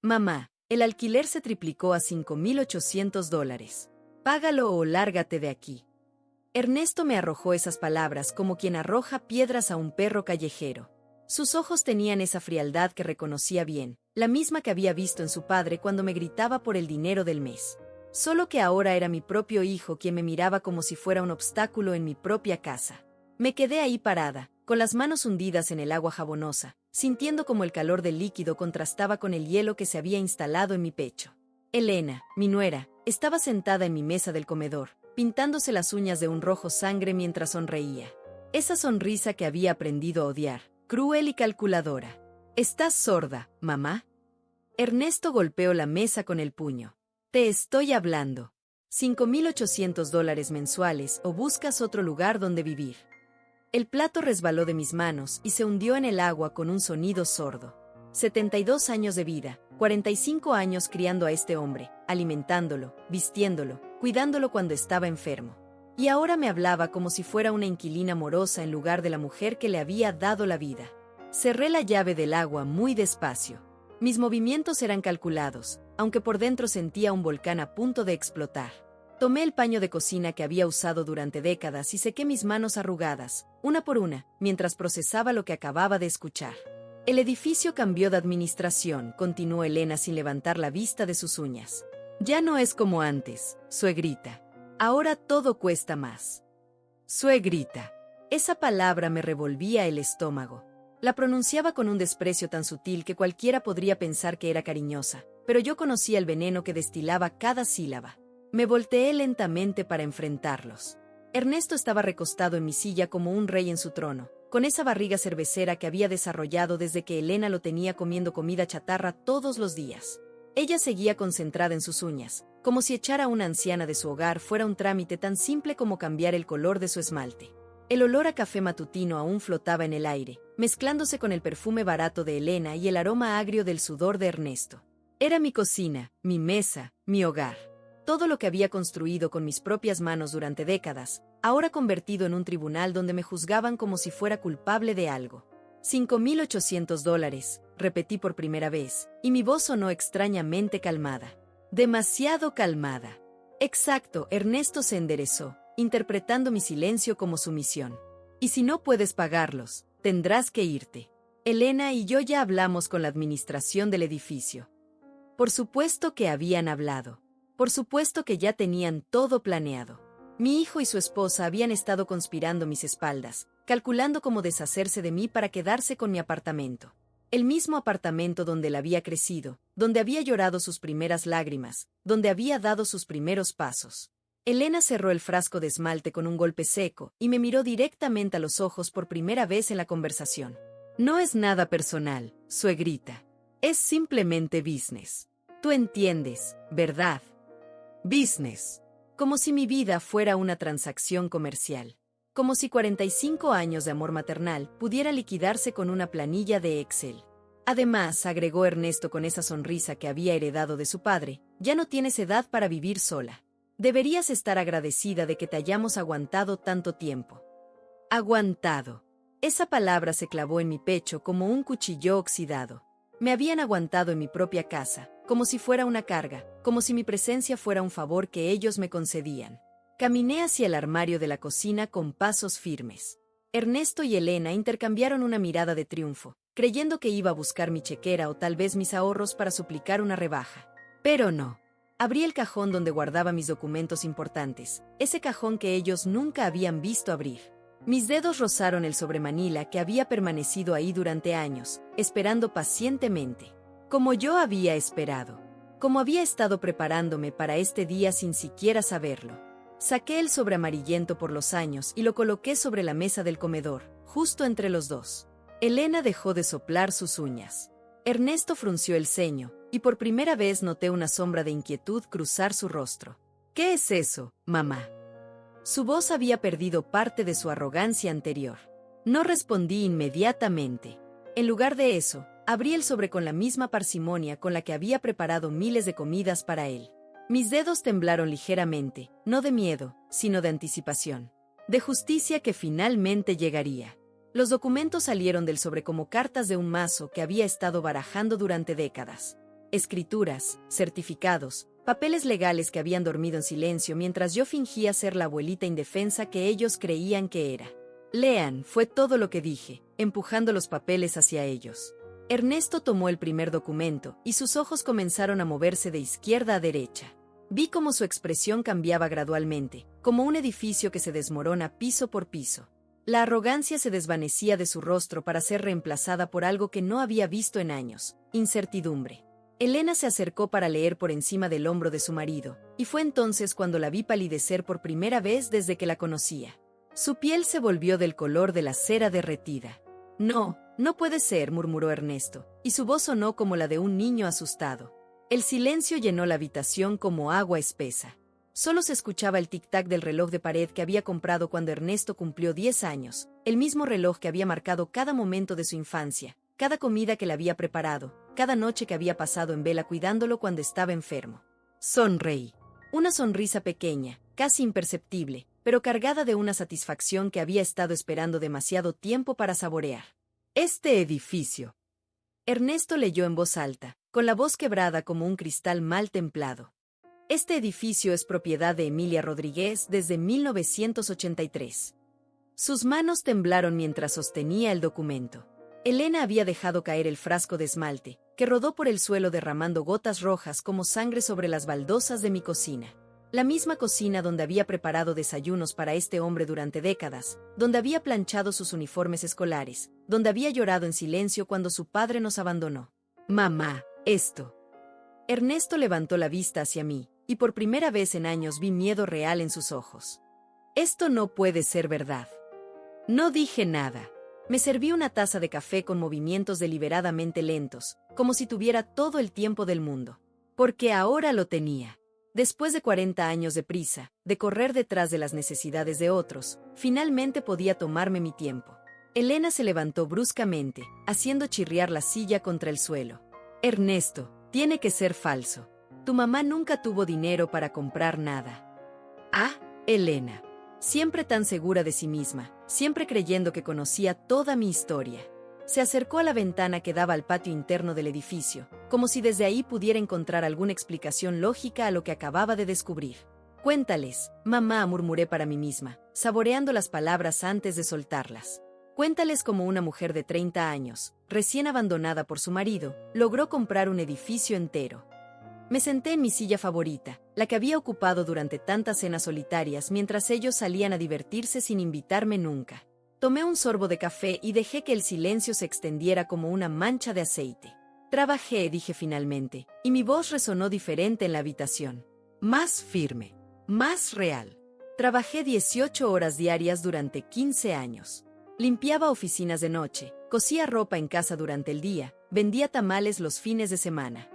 Mamá, el alquiler se triplicó a $5,800. Págalo o lárgate de aquí. Ernesto me arrojó esas palabras como quien arroja piedras a un perro callejero. Sus ojos tenían esa frialdad que reconocía bien, la misma que había visto en su padre cuando me gritaba por el dinero del mes. Solo que ahora era mi propio hijo quien me miraba como si fuera un obstáculo en mi propia casa. Me quedé ahí parada, con las manos hundidas en el agua jabonosa, sintiendo como el calor del líquido contrastaba con el hielo que se había instalado en mi pecho. Elena, mi nuera, estaba sentada en mi mesa del comedor, pintándose las uñas de un rojo sangre mientras sonreía. Esa sonrisa que había aprendido a odiar, cruel y calculadora. ¿Estás sorda, mamá? Ernesto golpeó la mesa con el puño. Te estoy hablando. $5,800 mensuales o buscas otro lugar donde vivir. El plato resbaló de mis manos y se hundió en el agua con un sonido sordo. 72 años de vida, 45 años criando a este hombre, alimentándolo, vistiéndolo, cuidándolo cuando estaba enfermo. Y ahora me hablaba como si fuera una inquilina morosa en lugar de la mujer que le había dado la vida. Cerré la llave del agua muy despacio. Mis movimientos eran calculados, aunque por dentro sentía un volcán a punto de explotar. Tomé el paño de cocina que había usado durante décadas y sequé mis manos arrugadas, una por una, mientras procesaba lo que acababa de escuchar. El edificio cambió de administración, continuó Elena sin levantar la vista de sus uñas. Ya no es como antes, suegrita. Ahora todo cuesta más. Suegrita. Esa palabra me revolvía el estómago. La pronunciaba con un desprecio tan sutil que cualquiera podría pensar que era cariñosa, pero yo conocía el veneno que destilaba cada sílaba. Me volteé lentamente para enfrentarlos. Ernesto estaba recostado en mi silla como un rey en su trono, con esa barriga cervecera que había desarrollado desde que Elena lo tenía comiendo comida chatarra todos los días. Ella seguía concentrada en sus uñas, como si echar a una anciana de su hogar fuera un trámite tan simple como cambiar el color de su esmalte. El olor a café matutino aún flotaba en el aire, mezclándose con el perfume barato de Elena y el aroma agrio del sudor de Ernesto. Era mi cocina, mi mesa, mi hogar. Todo lo que había construido con mis propias manos durante décadas, ahora convertido en un tribunal donde me juzgaban como si fuera culpable de algo. $5,800, repetí por primera vez, y mi voz sonó extrañamente calmada. Demasiado calmada. Exacto, Ernesto se enderezó, interpretando mi silencio como sumisión. Y si no puedes pagarlos, tendrás que irte. Elena y yo ya hablamos con la administración del edificio. Por supuesto que habían hablado. Por supuesto que ya tenían todo planeado. Mi hijo y su esposa habían estado conspirando a mis espaldas, calculando cómo deshacerse de mí para quedarse con mi apartamento. El mismo apartamento donde él había crecido, donde había llorado sus primeras lágrimas, donde había dado sus primeros pasos. Elena cerró el frasco de esmalte con un golpe seco y me miró directamente a los ojos por primera vez en la conversación. No es nada personal, suegrita. Es simplemente business. Tú entiendes, ¿verdad? Business. Como si mi vida fuera una transacción comercial. Como si 45 años de amor maternal pudiera liquidarse con una planilla de Excel. Además, agregó Ernesto con esa sonrisa que había heredado de su padre, ya no tienes edad para vivir sola. Deberías estar agradecida de que te hayamos aguantado tanto tiempo. Aguantado. Esa palabra se clavó en mi pecho como un cuchillo oxidado. Me habían aguantado en mi propia casa, como si fuera una carga, como si mi presencia fuera un favor que ellos me concedían. Caminé hacia el armario de la cocina con pasos firmes. Ernesto y Elena intercambiaron una mirada de triunfo, creyendo que iba a buscar mi chequera o tal vez mis ahorros para suplicar una rebaja. Pero no. Abrí el cajón donde guardaba mis documentos importantes, ese cajón que ellos nunca habían visto abrir. Mis dedos rozaron el sobremanila que había permanecido ahí durante años, esperando pacientemente. Como yo había esperado. Como había estado preparándome para este día sin siquiera saberlo. Saqué el sobre amarillento por los años y lo coloqué sobre la mesa del comedor, justo entre los dos. Elena dejó de soplar sus uñas. Ernesto frunció el ceño, y por primera vez noté una sombra de inquietud cruzar su rostro. ¿Qué es eso, mamá? Su voz había perdido parte de su arrogancia anterior. No respondí inmediatamente. En lugar de eso, abrí el sobre con la misma parsimonia con la que había preparado miles de comidas para él. Mis dedos temblaron ligeramente, no de miedo, sino de anticipación. De justicia que finalmente llegaría. Los documentos salieron del sobre como cartas de un mazo que había estado barajando durante décadas. escrituras, certificados, papeles legales que habían dormido en silencio mientras yo fingía ser la abuelita indefensa que ellos creían que era. Lean, fue todo lo que dije, empujando los papeles hacia ellos. Ernesto tomó el primer documento, y sus ojos comenzaron a moverse de izquierda a derecha. Vi cómo su expresión cambiaba gradualmente, como un edificio que se desmorona piso por piso. La arrogancia se desvanecía de su rostro para ser reemplazada por algo que no había visto en años: incertidumbre. Elena se acercó para leer por encima del hombro de su marido, y fue entonces cuando la vi palidecer por primera vez desde que la conocía. Su piel se volvió del color de la cera derretida. No, no puede ser, murmuró Ernesto, y su voz sonó como la de un niño asustado. El silencio llenó la habitación como agua espesa. Solo se escuchaba el tic-tac del reloj de pared que había comprado cuando Ernesto cumplió 10 años, el mismo reloj que había marcado cada momento de su infancia, cada comida que le había preparado, cada noche que había pasado en vela cuidándolo cuando estaba enfermo. Sonreí. Una sonrisa pequeña, casi imperceptible, pero cargada de una satisfacción que había estado esperando demasiado tiempo para saborear. Este edificio. Ernesto leyó en voz alta, con la voz quebrada como un cristal mal templado. Este edificio es propiedad de Emilia Rodríguez desde 1983. Sus manos temblaron mientras sostenía el documento. Elena había dejado caer el frasco de esmalte, que rodó por el suelo derramando gotas rojas como sangre sobre las baldosas de mi cocina. La misma cocina donde había preparado desayunos para este hombre durante décadas, donde había planchado sus uniformes escolares, donde había llorado en silencio cuando su padre nos abandonó. Mamá, esto. Ernesto levantó la vista hacia mí, y por primera vez en años vi miedo real en sus ojos. Esto no puede ser verdad. No dije nada. Me serví una taza de café con movimientos deliberadamente lentos, como si tuviera todo el tiempo del mundo. Porque ahora lo tenía. Después de 40 años de prisa, de correr detrás de las necesidades de otros, finalmente podía tomarme mi tiempo. Elena se levantó bruscamente, haciendo chirriar la silla contra el suelo. Ernesto, tiene que ser falso. Tu mamá nunca tuvo dinero para comprar nada. Ah, Elena. Siempre tan segura de sí misma, siempre creyendo que conocía toda mi historia. Se acercó a la ventana que daba al patio interno del edificio, como si desde ahí pudiera encontrar alguna explicación lógica a lo que acababa de descubrir. Cuéntales, mamá, murmuré para mí misma, saboreando las palabras antes de soltarlas. Cuéntales cómo una mujer de 30 años, recién abandonada por su marido, logró comprar un edificio entero. Me senté en mi silla favorita, la que había ocupado durante tantas cenas solitarias mientras ellos salían a divertirse sin invitarme nunca. Tomé un sorbo de café y dejé que el silencio se extendiera como una mancha de aceite. Trabajé, dije finalmente, y mi voz resonó diferente en la habitación. Más firme, más real. Trabajé 18 horas diarias durante 15 años. Limpiaba oficinas de noche, cosía ropa en casa durante el día, vendía tamales los fines de semana.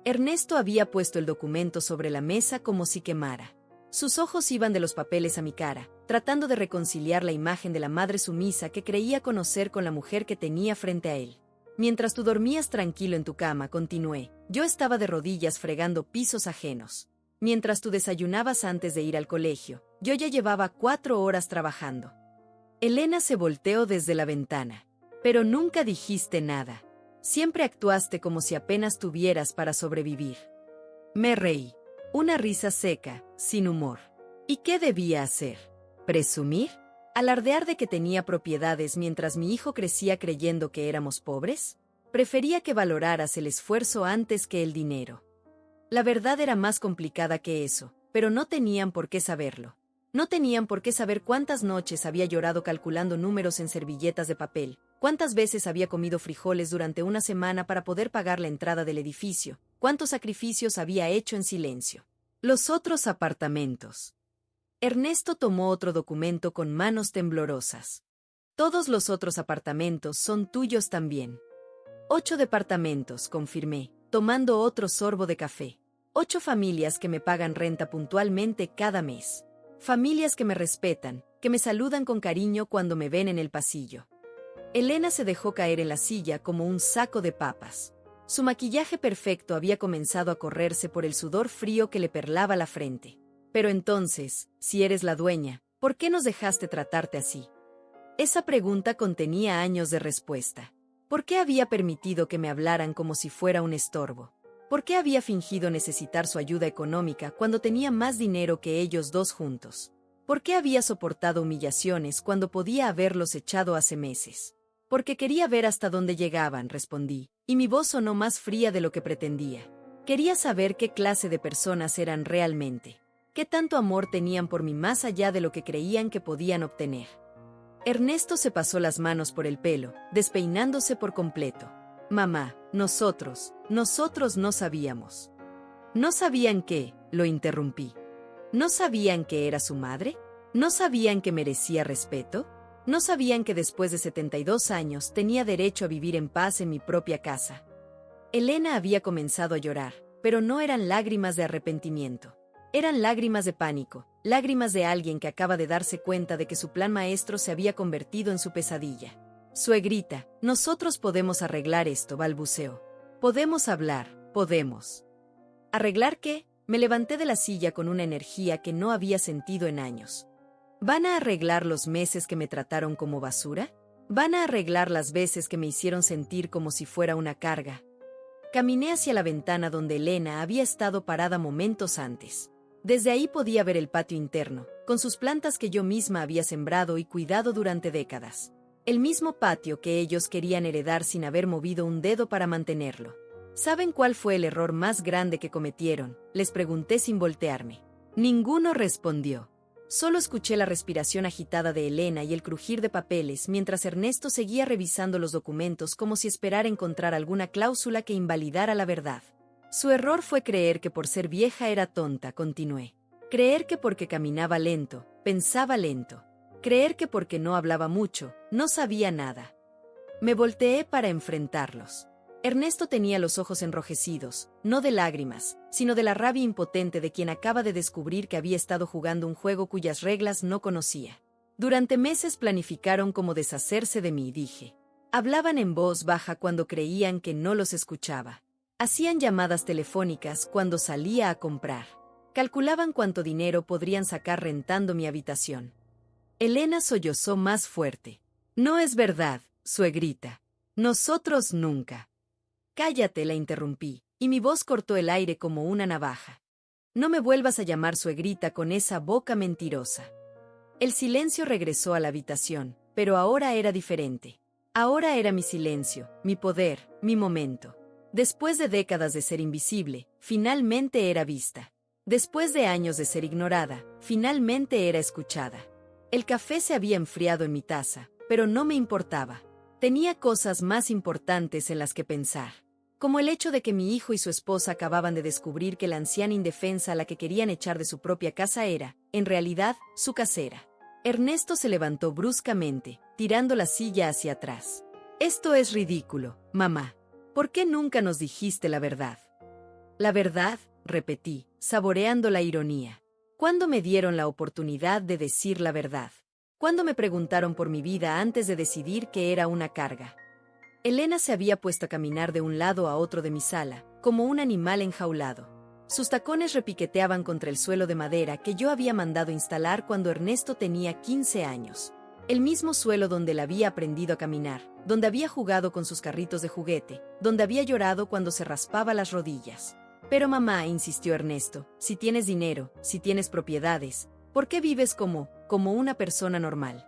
Ernesto había puesto el documento sobre la mesa como si quemara. Sus ojos iban de los papeles a mi cara, tratando de reconciliar la imagen de la madre sumisa que creía conocer con la mujer que tenía frente a él. Mientras tú dormías tranquilo en tu cama, continué, yo estaba de rodillas fregando pisos ajenos. Mientras tú desayunabas antes de ir al colegio, yo ya llevaba 4 horas trabajando. Elena se volteó desde la ventana. Pero nunca dijiste nada. Siempre actuaste como si apenas tuvieras para sobrevivir. Me reí. Una risa seca, sin humor. ¿Y qué debía hacer? ¿Presumir? ¿Alardear de que tenía propiedades mientras mi hijo crecía creyendo que éramos pobres? Prefería que valoraras el esfuerzo antes que el dinero. La verdad era más complicada que eso, pero no tenían por qué saberlo. No tenían por qué saber cuántas noches había llorado calculando números en servilletas de papel, cuántas veces había comido frijoles durante una semana para poder pagar la entrada del edificio, cuántos sacrificios había hecho en silencio. Los otros apartamentos. Ernesto tomó otro documento con manos temblorosas. Todos los otros apartamentos son tuyos también. 8 departamentos, confirmé, tomando otro sorbo de café. 8 familias que me pagan renta puntualmente cada mes. Familias que me respetan, que me saludan con cariño cuando me ven en el pasillo. Elena se dejó caer en la silla como un saco de papas. Su maquillaje perfecto había comenzado a correrse por el sudor frío que le perlaba la frente. Pero entonces, si eres la dueña, ¿por qué nos dejaste tratarte así? Esa pregunta contenía años de respuesta. ¿Por qué había permitido que me hablaran como si fuera un estorbo? ¿Por qué había fingido necesitar su ayuda económica cuando tenía más dinero que ellos dos juntos? ¿Por qué había soportado humillaciones cuando podía haberlos echado hace meses? Porque quería ver hasta dónde llegaban, respondí, y mi voz sonó más fría de lo que pretendía. Quería saber qué clase de personas eran realmente, qué tanto amor tenían por mí más allá de lo que creían que podían obtener. Ernesto se pasó las manos por el pelo, despeinándose por completo. Mamá, nosotros no sabíamos. ¿No sabían qué? Lo interrumpí. ¿No sabían que era su madre? ¿No sabían que merecía respeto? ¿No sabían que después de 72 años tenía derecho a vivir en paz en mi propia casa? Elena había comenzado a llorar, pero no eran lágrimas de arrepentimiento. Eran lágrimas de pánico, lágrimas de alguien que acaba de darse cuenta de que su plan maestro se había convertido en su pesadilla. Suegrita, nosotros podemos arreglar esto, balbuceó. Podemos hablar, podemos. ¿Arreglar qué? Me levanté de la silla con una energía que no había sentido en años. ¿Van a arreglar los meses que me trataron como basura? ¿Van a arreglar las veces que me hicieron sentir como si fuera una carga? Caminé hacia la ventana donde Elena había estado parada momentos antes. Desde ahí podía ver el patio interno, con sus plantas que yo misma había sembrado y cuidado durante décadas. El mismo patio que ellos querían heredar sin haber movido un dedo para mantenerlo. ¿Saben cuál fue el error más grande que cometieron?, les pregunté sin voltearme. Ninguno respondió. Solo escuché la respiración agitada de Elena y el crujir de papeles mientras Ernesto seguía revisando los documentos como si esperara encontrar alguna cláusula que invalidara la verdad. Su error fue creer que por ser vieja era tonta, continué. Creer que porque caminaba lento, pensaba lento. Creer que porque no hablaba mucho, no sabía nada. Me volteé para enfrentarlos. Ernesto tenía los ojos enrojecidos, no de lágrimas, sino de la rabia impotente de quien acaba de descubrir que había estado jugando un juego cuyas reglas no conocía. Durante meses planificaron cómo deshacerse de mí, dije. Hablaban en voz baja cuando creían que no los escuchaba. Hacían llamadas telefónicas cuando salía a comprar. Calculaban cuánto dinero podrían sacar rentando mi habitación. Elena sollozó más fuerte. No es verdad, suegrita. Nosotros nunca. Cállate, la interrumpí, y mi voz cortó el aire como una navaja. No me vuelvas a llamar suegrita con esa boca mentirosa. El silencio regresó a la habitación, pero ahora era diferente. Ahora era mi silencio, mi poder, mi momento. Después de décadas de ser invisible, finalmente era vista. Después de años de ser ignorada, finalmente era escuchada. El café se había enfriado en mi taza, pero no me importaba. Tenía cosas más importantes en las que pensar. Como el hecho de que mi hijo y su esposa acababan de descubrir que la anciana indefensa a la que querían echar de su propia casa era, en realidad, su casera. Ernesto se levantó bruscamente, tirando la silla hacia atrás. Esto es ridículo, mamá. ¿Por qué nunca nos dijiste la verdad? La verdad, repetí, saboreando la ironía. ¿Cuándo me dieron la oportunidad de decir la verdad? ¿Cuándo me preguntaron por mi vida antes de decidir que era una carga? Elena se había puesto a caminar de un lado a otro de mi sala, como un animal enjaulado. Sus tacones repiqueteaban contra el suelo de madera que yo había mandado instalar cuando Ernesto tenía 15 años. El mismo suelo donde él había aprendido a caminar, donde había jugado con sus carritos de juguete, donde había llorado cuando se raspaba las rodillas. Pero mamá, insistió Ernesto, si tienes dinero, si tienes propiedades, ¿por qué vives como una persona normal?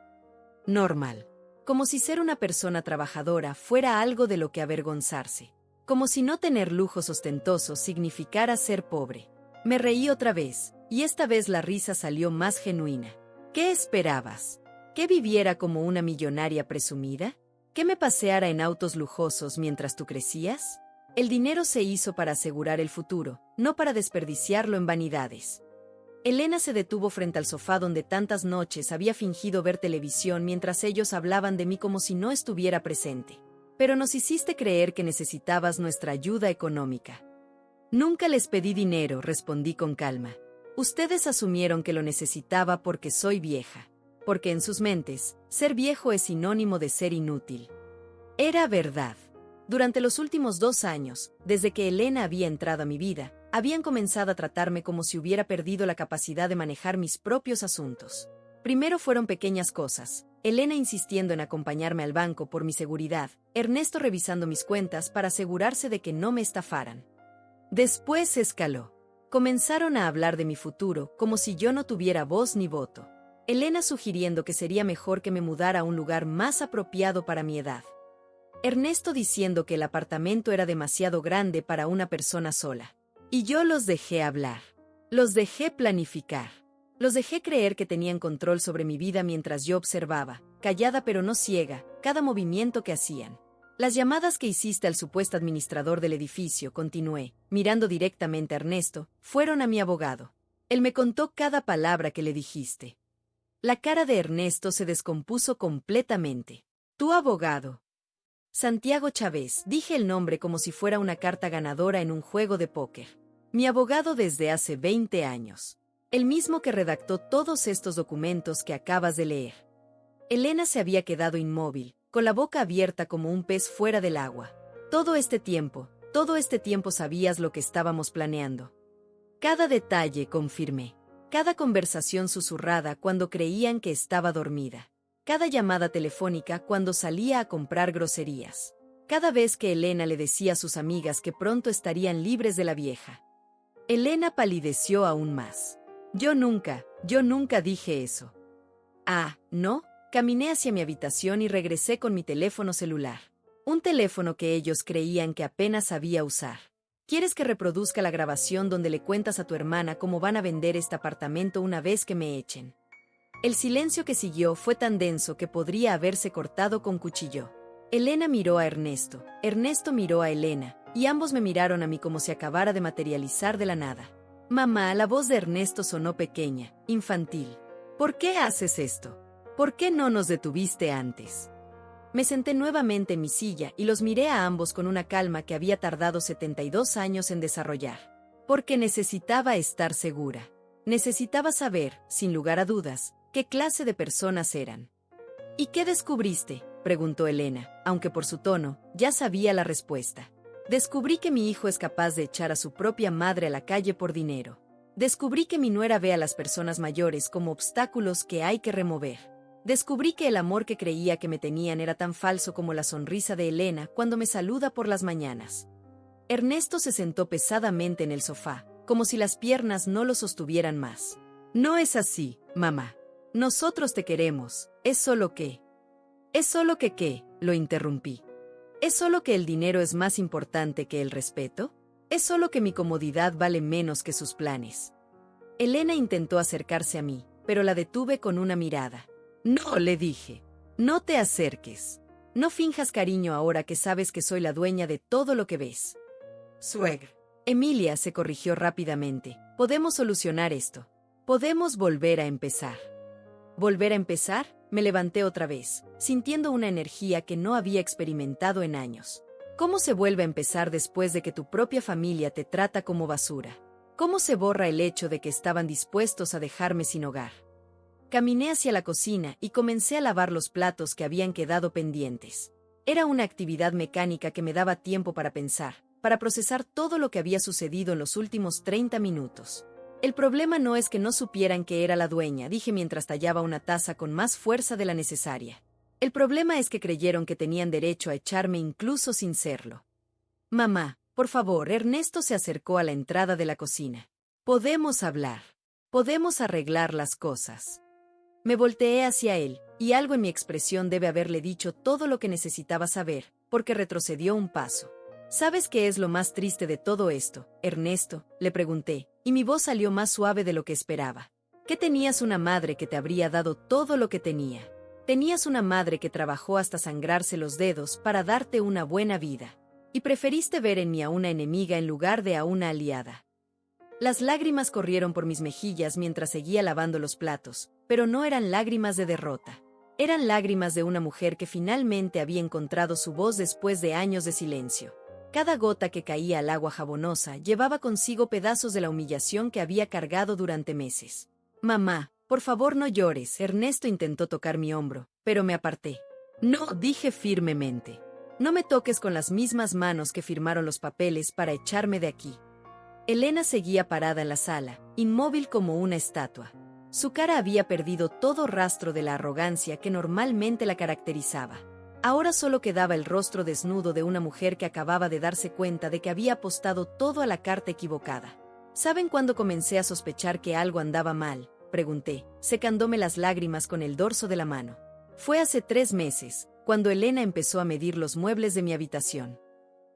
Normal. Como si ser una persona trabajadora fuera algo de lo que avergonzarse. Como si no tener lujos ostentosos significara ser pobre. Me reí otra vez, y esta vez la risa salió más genuina. ¿Qué esperabas? ¿Que viviera como una millonaria presumida? ¿Que me paseara en autos lujosos mientras tú crecías? El dinero se hizo para asegurar el futuro, no para desperdiciarlo en vanidades. Elena se detuvo frente al sofá donde tantas noches había fingido ver televisión mientras ellos hablaban de mí como si no estuviera presente. Pero nos hiciste creer que necesitabas nuestra ayuda económica. Nunca les pedí dinero, respondí con calma. Ustedes asumieron que lo necesitaba porque soy vieja. Porque en sus mentes, ser viejo es sinónimo de ser inútil. Era verdad. Durante los últimos 2 años, desde que Elena había entrado a mi vida, habían comenzado a tratarme como si hubiera perdido la capacidad de manejar mis propios asuntos. Primero fueron pequeñas cosas, Elena insistiendo en acompañarme al banco por mi seguridad, Ernesto revisando mis cuentas para asegurarse de que no me estafaran. Después escaló. Comenzaron a hablar de mi futuro, como si yo no tuviera voz ni voto. Elena sugiriendo que sería mejor que me mudara a un lugar más apropiado para mi edad. Ernesto diciendo que el apartamento era demasiado grande para una persona sola. Y yo los dejé hablar. Los dejé planificar. Los dejé creer que tenían control sobre mi vida mientras yo observaba, callada pero no ciega, cada movimiento que hacían. Las llamadas que hiciste al supuesto administrador del edificio, continué, mirando directamente a Ernesto, fueron a mi abogado. Él me contó cada palabra que le dijiste. La cara de Ernesto se descompuso completamente. Tu abogado. Santiago Chávez, dije el nombre como si fuera una carta ganadora en un juego de póker. Mi abogado desde hace 20 años. El mismo que redactó todos estos documentos que acabas de leer. Elena se había quedado inmóvil, con la boca abierta como un pez fuera del agua. Todo este tiempo sabías lo que estábamos planeando. Cada detalle, confirmé. Cada conversación susurrada cuando creían que estaba dormida. Cada llamada telefónica cuando salía a comprar groserías. Cada vez que Elena le decía a sus amigas que pronto estarían libres de la vieja. Elena palideció aún más. Yo nunca dije eso. Ah, ¿no? Caminé hacia mi habitación y regresé con mi teléfono celular. Un teléfono que ellos creían que apenas sabía usar. ¿Quieres que reproduzca la grabación donde le cuentas a tu hermana cómo van a vender este apartamento una vez que me echen? El silencio que siguió fue tan denso que podría haberse cortado con cuchillo. Elena miró a Ernesto, Ernesto miró a Elena, y ambos me miraron a mí como si acabara de materializar de la nada. Mamá, la voz de Ernesto sonó pequeña, infantil. ¿Por qué haces esto? ¿Por qué no nos detuviste antes? Me senté nuevamente en mi silla y los miré a ambos con una calma que había tardado 72 años en desarrollar. Porque necesitaba estar segura. Necesitaba saber, sin lugar a dudas, qué clase de personas eran. ¿Y qué descubriste?, preguntó Elena, aunque por su tono, ya sabía la respuesta. Descubrí que mi hijo es capaz de echar a su propia madre a la calle por dinero. Descubrí que mi nuera ve a las personas mayores como obstáculos que hay que remover. Descubrí que el amor que creía que me tenían era tan falso como la sonrisa de Elena cuando me saluda por las mañanas. Ernesto se sentó pesadamente en el sofá, como si las piernas no lo sostuvieran más. No es así, mamá. Nosotros te queremos, es solo que... ¿Es solo que qué?, lo interrumpí. ¿Es solo que el dinero es más importante que el respeto? ¿Es solo que mi comodidad vale menos que sus planes? Elena intentó acercarse a mí, pero la detuve con una mirada. No, le dije. No te acerques. No finjas cariño ahora que sabes que soy la dueña de todo lo que ves. Suegra. Emilia se corrigió rápidamente. Podemos solucionar esto. Podemos volver a empezar. ¿Volver a empezar? Me levanté otra vez, sintiendo una energía que no había experimentado en años. ¿Cómo se vuelve a empezar después de que tu propia familia te trata como basura? ¿Cómo se borra el hecho de que estaban dispuestos a dejarme sin hogar? Caminé hacia la cocina y comencé a lavar los platos que habían quedado pendientes. Era una actividad mecánica que me daba tiempo para pensar, para procesar todo lo que había sucedido en los últimos 30 minutos. El problema no es que no supieran que era la dueña, dije mientras tallaba una taza con más fuerza de la necesaria. El problema es que creyeron que tenían derecho a echarme incluso sin serlo. Mamá, por favor, Ernesto se acercó a la entrada de la cocina. Podemos hablar. Podemos arreglar las cosas. Me volteé hacia él, y algo en mi expresión debe haberle dicho todo lo que necesitaba saber, porque retrocedió un paso. ¿Sabes qué es lo más triste de todo esto, Ernesto?, le pregunté, y mi voz salió más suave de lo que esperaba. Que tenías una madre que te habría dado todo lo que tenía. Tenías una madre que trabajó hasta sangrarse los dedos para darte una buena vida. Y preferiste ver en mí a una enemiga en lugar de a una aliada. Las lágrimas corrieron por mis mejillas mientras seguía lavando los platos, pero no eran lágrimas de derrota. Eran lágrimas de una mujer que finalmente había encontrado su voz después de años de silencio. Cada gota que caía al agua jabonosa llevaba consigo pedazos de la humillación que había cargado durante meses. Mamá, por favor no llores. Ernesto intentó tocar mi hombro, pero me aparté. No, dije firmemente. No me toques con las mismas manos que firmaron los papeles para echarme de aquí. Elena seguía parada en la sala, inmóvil como una estatua. Su cara había perdido todo rastro de la arrogancia que normalmente la caracterizaba. Ahora solo quedaba el rostro desnudo de una mujer que acababa de darse cuenta de que había apostado todo a la carta equivocada. ¿Saben cuándo comencé a sospechar que algo andaba mal?, pregunté, secándome las lágrimas con el dorso de la mano. Fue hace 3 meses, cuando Elena empezó a medir los muebles de mi habitación.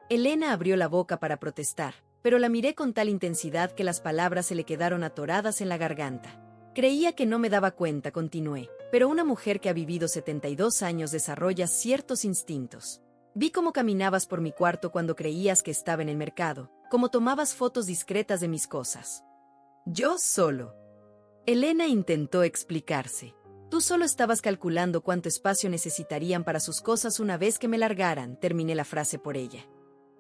Elena abrió la boca para protestar, pero la miré con tal intensidad que las palabras se le quedaron atoradas en la garganta. Creía que no me daba cuenta, continué, pero una mujer que ha vivido 72 años desarrolla ciertos instintos. Vi cómo caminabas por mi cuarto cuando creías que estaba en el mercado, cómo tomabas fotos discretas de mis cosas. Yo solo. Elena intentó explicarse. Tú solo estabas calculando cuánto espacio necesitarían para sus cosas una vez que me largaran, terminé la frase por ella.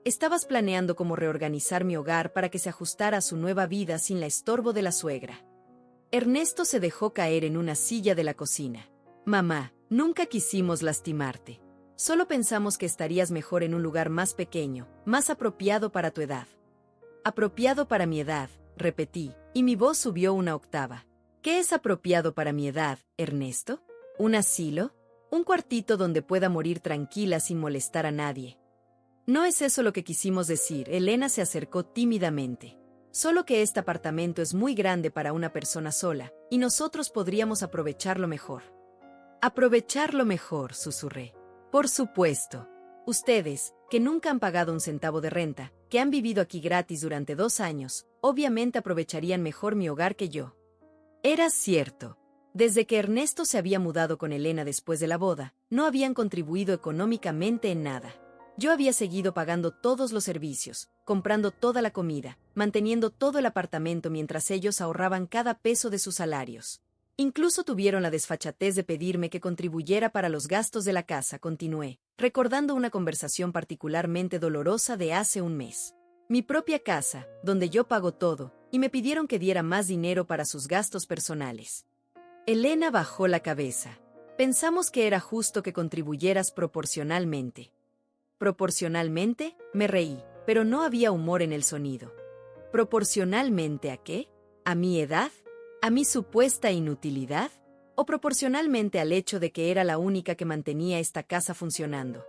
Estabas planeando cómo reorganizar mi hogar para que se ajustara a su nueva vida sin la estorbo de la suegra. Ernesto se dejó caer en una silla de la cocina. Mamá, nunca quisimos lastimarte. Solo pensamos que estarías mejor en un lugar más pequeño, más apropiado para tu edad. Apropiado para mi edad, repetí, y mi voz subió una octava. ¿Qué es apropiado para mi edad, Ernesto? ¿Un asilo? ¿Un cuartito donde pueda morir tranquila sin molestar a nadie? No es eso lo que quisimos decir, Elena se acercó tímidamente. Solo que este apartamento es muy grande para una persona sola, y nosotros podríamos aprovecharlo mejor. Aprovecharlo mejor, susurré. Por supuesto. Ustedes, que nunca han pagado un centavo de renta, que han vivido aquí gratis durante 2 años, obviamente aprovecharían mejor mi hogar que yo. Era cierto. Desde que Ernesto se había mudado con Elena después de la boda, no habían contribuido económicamente en nada. Yo había seguido pagando todos los servicios, comprando toda la comida, manteniendo todo el apartamento mientras ellos ahorraban cada peso de sus salarios. Incluso tuvieron la desfachatez de pedirme que contribuyera para los gastos de la casa, continué, recordando una conversación particularmente dolorosa de hace un mes. Mi propia casa, donde yo pago todo, y me pidieron que diera más dinero para sus gastos personales. Elena bajó la cabeza. Pensamos que era justo que contribuyeras proporcionalmente. ¿Proporcionalmente? Me reí, pero no había humor en el sonido. ¿Proporcionalmente a qué? ¿A mi edad? ¿A mi supuesta inutilidad? ¿O proporcionalmente al hecho de que era la única que mantenía esta casa funcionando?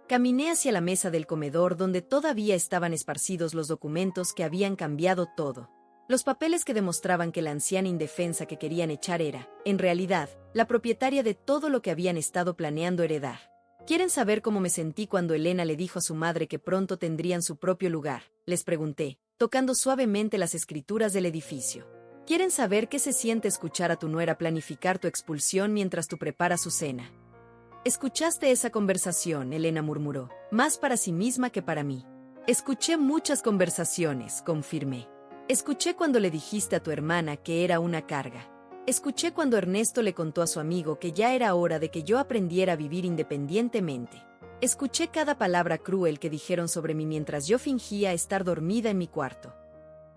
Caminé hacia la mesa del comedor donde todavía estaban esparcidos los documentos que habían cambiado todo. Los papeles que demostraban que la anciana indefensa que querían echar era, en realidad, la propietaria de todo lo que habían estado planeando heredar. ¿Quieren saber cómo me sentí cuando Elena le dijo a su madre que pronto tendrían su propio lugar?, les pregunté, tocando suavemente las escrituras del edificio. ¿Quieren saber qué se siente escuchar a tu nuera planificar tu expulsión mientras tú preparas su cena? ¿Escuchaste esa conversación?, Elena murmuró, más para sí misma que para mí. Escuché muchas conversaciones, confirmé. Escuché cuando le dijiste a tu hermana que era una carga. Escuché cuando Ernesto le contó a su amigo que ya era hora de que yo aprendiera a vivir independientemente. Escuché cada palabra cruel que dijeron sobre mí mientras yo fingía estar dormida en mi cuarto.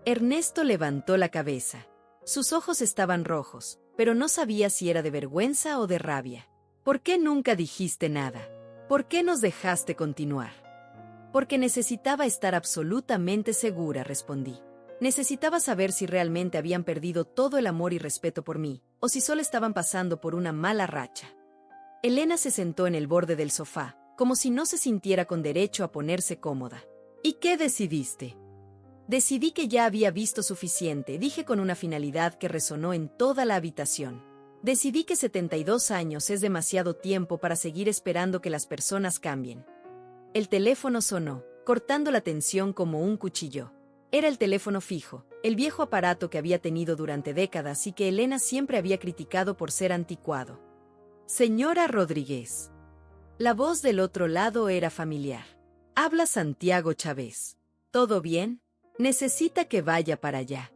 Ernesto levantó la cabeza. Sus ojos estaban rojos, pero no sabía si era de vergüenza o de rabia. ¿Por qué nunca dijiste nada? ¿Por qué nos dejaste continuar? Porque necesitaba estar absolutamente segura, respondí. Necesitaba saber si realmente habían perdido todo el amor y respeto por mí, o si solo estaban pasando por una mala racha. Elena se sentó en el borde del sofá, como si no se sintiera con derecho a ponerse cómoda. ¿Y qué decidiste? Decidí que ya había visto suficiente, dije con una finalidad que resonó en toda la habitación. Decidí que 72 años es demasiado tiempo para seguir esperando que las personas cambien. El teléfono sonó, cortando la tensión como un cuchillo. Era el teléfono fijo, el viejo aparato que había tenido durante décadas y que Elena siempre había criticado por ser anticuado. Señora Rodríguez. La voz del otro lado era familiar. Habla Santiago Chávez. ¿Todo bien? Necesita que vaya para allá.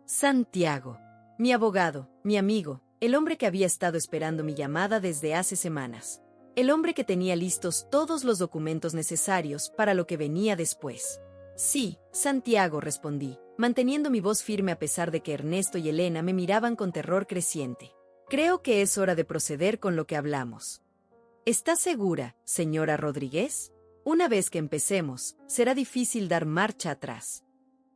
Santiago. Mi abogado, mi amigo, el hombre que había estado esperando mi llamada desde hace semanas. El hombre que tenía listos todos los documentos necesarios para lo que venía después. Sí, Santiago, respondí, manteniendo mi voz firme a pesar de que Ernesto y Elena me miraban con terror creciente. Creo que es hora de proceder con lo que hablamos. ¿Está segura, señora Rodríguez? Una vez que empecemos, será difícil dar marcha atrás.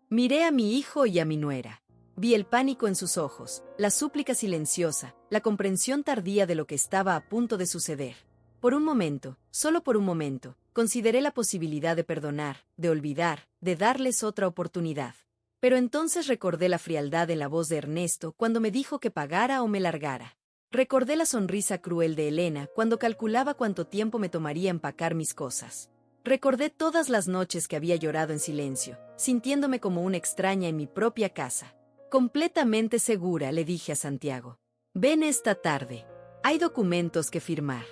Miré a mi hijo y a mi nuera. Vi el pánico en sus ojos, la súplica silenciosa, la comprensión tardía de lo que estaba a punto de suceder. Por un momento, solo por un momento, consideré la posibilidad de perdonar, de olvidar, de darles otra oportunidad. Pero entonces recordé la frialdad en la voz de Ernesto cuando me dijo que pagara o me largara. Recordé la sonrisa cruel de Elena cuando calculaba cuánto tiempo me tomaría empacar mis cosas. Recordé todas las noches que había llorado en silencio, sintiéndome como una extraña en mi propia casa. Completamente segura, le dije a Santiago. Ven esta tarde. Hay documentos que firmar.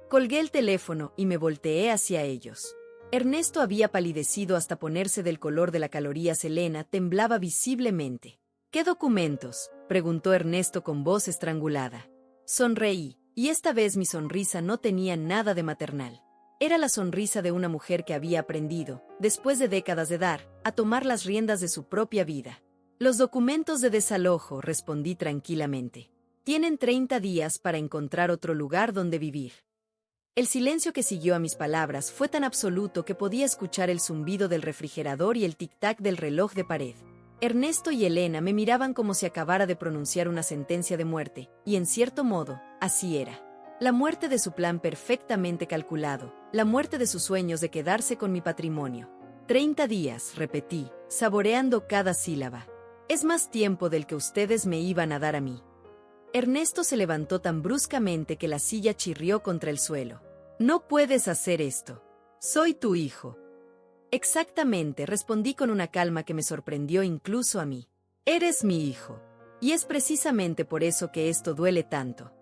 Colgué el teléfono y me volteé hacia ellos. Ernesto había palidecido hasta ponerse del color de la calorías. Elena temblaba visiblemente. ¿Qué documentos?, preguntó Ernesto con voz estrangulada. Sonreí, y esta vez mi sonrisa no tenía nada de maternal. Era la sonrisa de una mujer que había aprendido, después de décadas de dar, a tomar las riendas de su propia vida. Los documentos de desalojo, respondí tranquilamente. Tienen 30 días para encontrar otro lugar donde vivir. El silencio que siguió a mis palabras fue tan absoluto que podía escuchar el zumbido del refrigerador y el tic-tac del reloj de pared. Ernesto y Elena me miraban como si acabara de pronunciar una sentencia de muerte, y en cierto modo, así era. La muerte de su plan perfectamente calculado, la muerte de sus sueños de quedarse con mi patrimonio. 30 días, repetí, saboreando cada sílaba. Es más tiempo del que ustedes me iban a dar a mí. Ernesto se levantó tan bruscamente que la silla chirrió contra el suelo. No puedes hacer esto. Soy tu hijo. Exactamente, respondí con una calma que me sorprendió incluso a mí. Eres mi hijo. Y es precisamente por eso que esto duele tanto.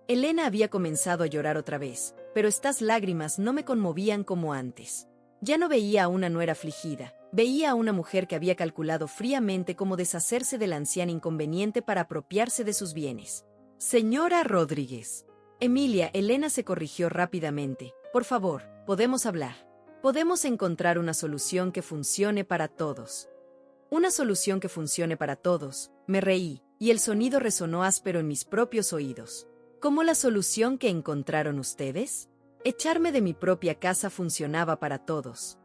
Elena había comenzado a llorar otra vez, pero estas lágrimas no me conmovían como antes. Ya no veía a una nuera afligida, veía a una mujer que había calculado fríamente cómo deshacerse del anciano inconveniente para apropiarse de sus bienes. Señora Rodríguez. Emilia, Elena se corrigió rápidamente. Por favor, podemos hablar. Podemos encontrar una solución que funcione para todos. Una solución que funcione para todos. Me reí, y el sonido resonó áspero en mis propios oídos. ¿Cómo la solución que encontraron ustedes? Echarme de mi propia casa funcionaba para todos.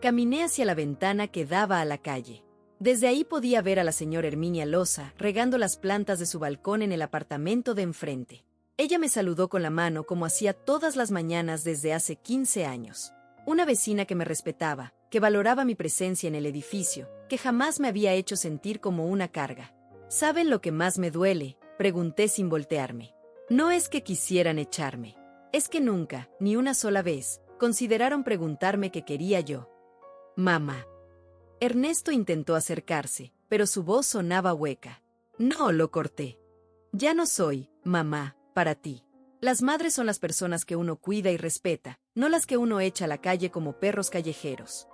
Caminé hacia la ventana que daba a la calle. Desde ahí podía ver a la señora Herminia Loza regando las plantas de su balcón en el apartamento de enfrente. Ella me saludó con la mano como hacía todas las mañanas desde hace 15 años. Una vecina que me respetaba, que valoraba mi presencia en el edificio, que jamás me había hecho sentir como una carga. ¿Saben lo que más me duele?, pregunté sin voltearme. No es que quisieran echarme. Es que nunca, ni una sola vez, consideraron preguntarme qué quería yo. Mamá. Ernesto intentó acercarse, pero su voz sonaba hueca. No, lo corté. Ya no soy, mamá, para ti. Las madres son las personas que uno cuida y respeta, no las que uno echa a la calle como perros callejeros.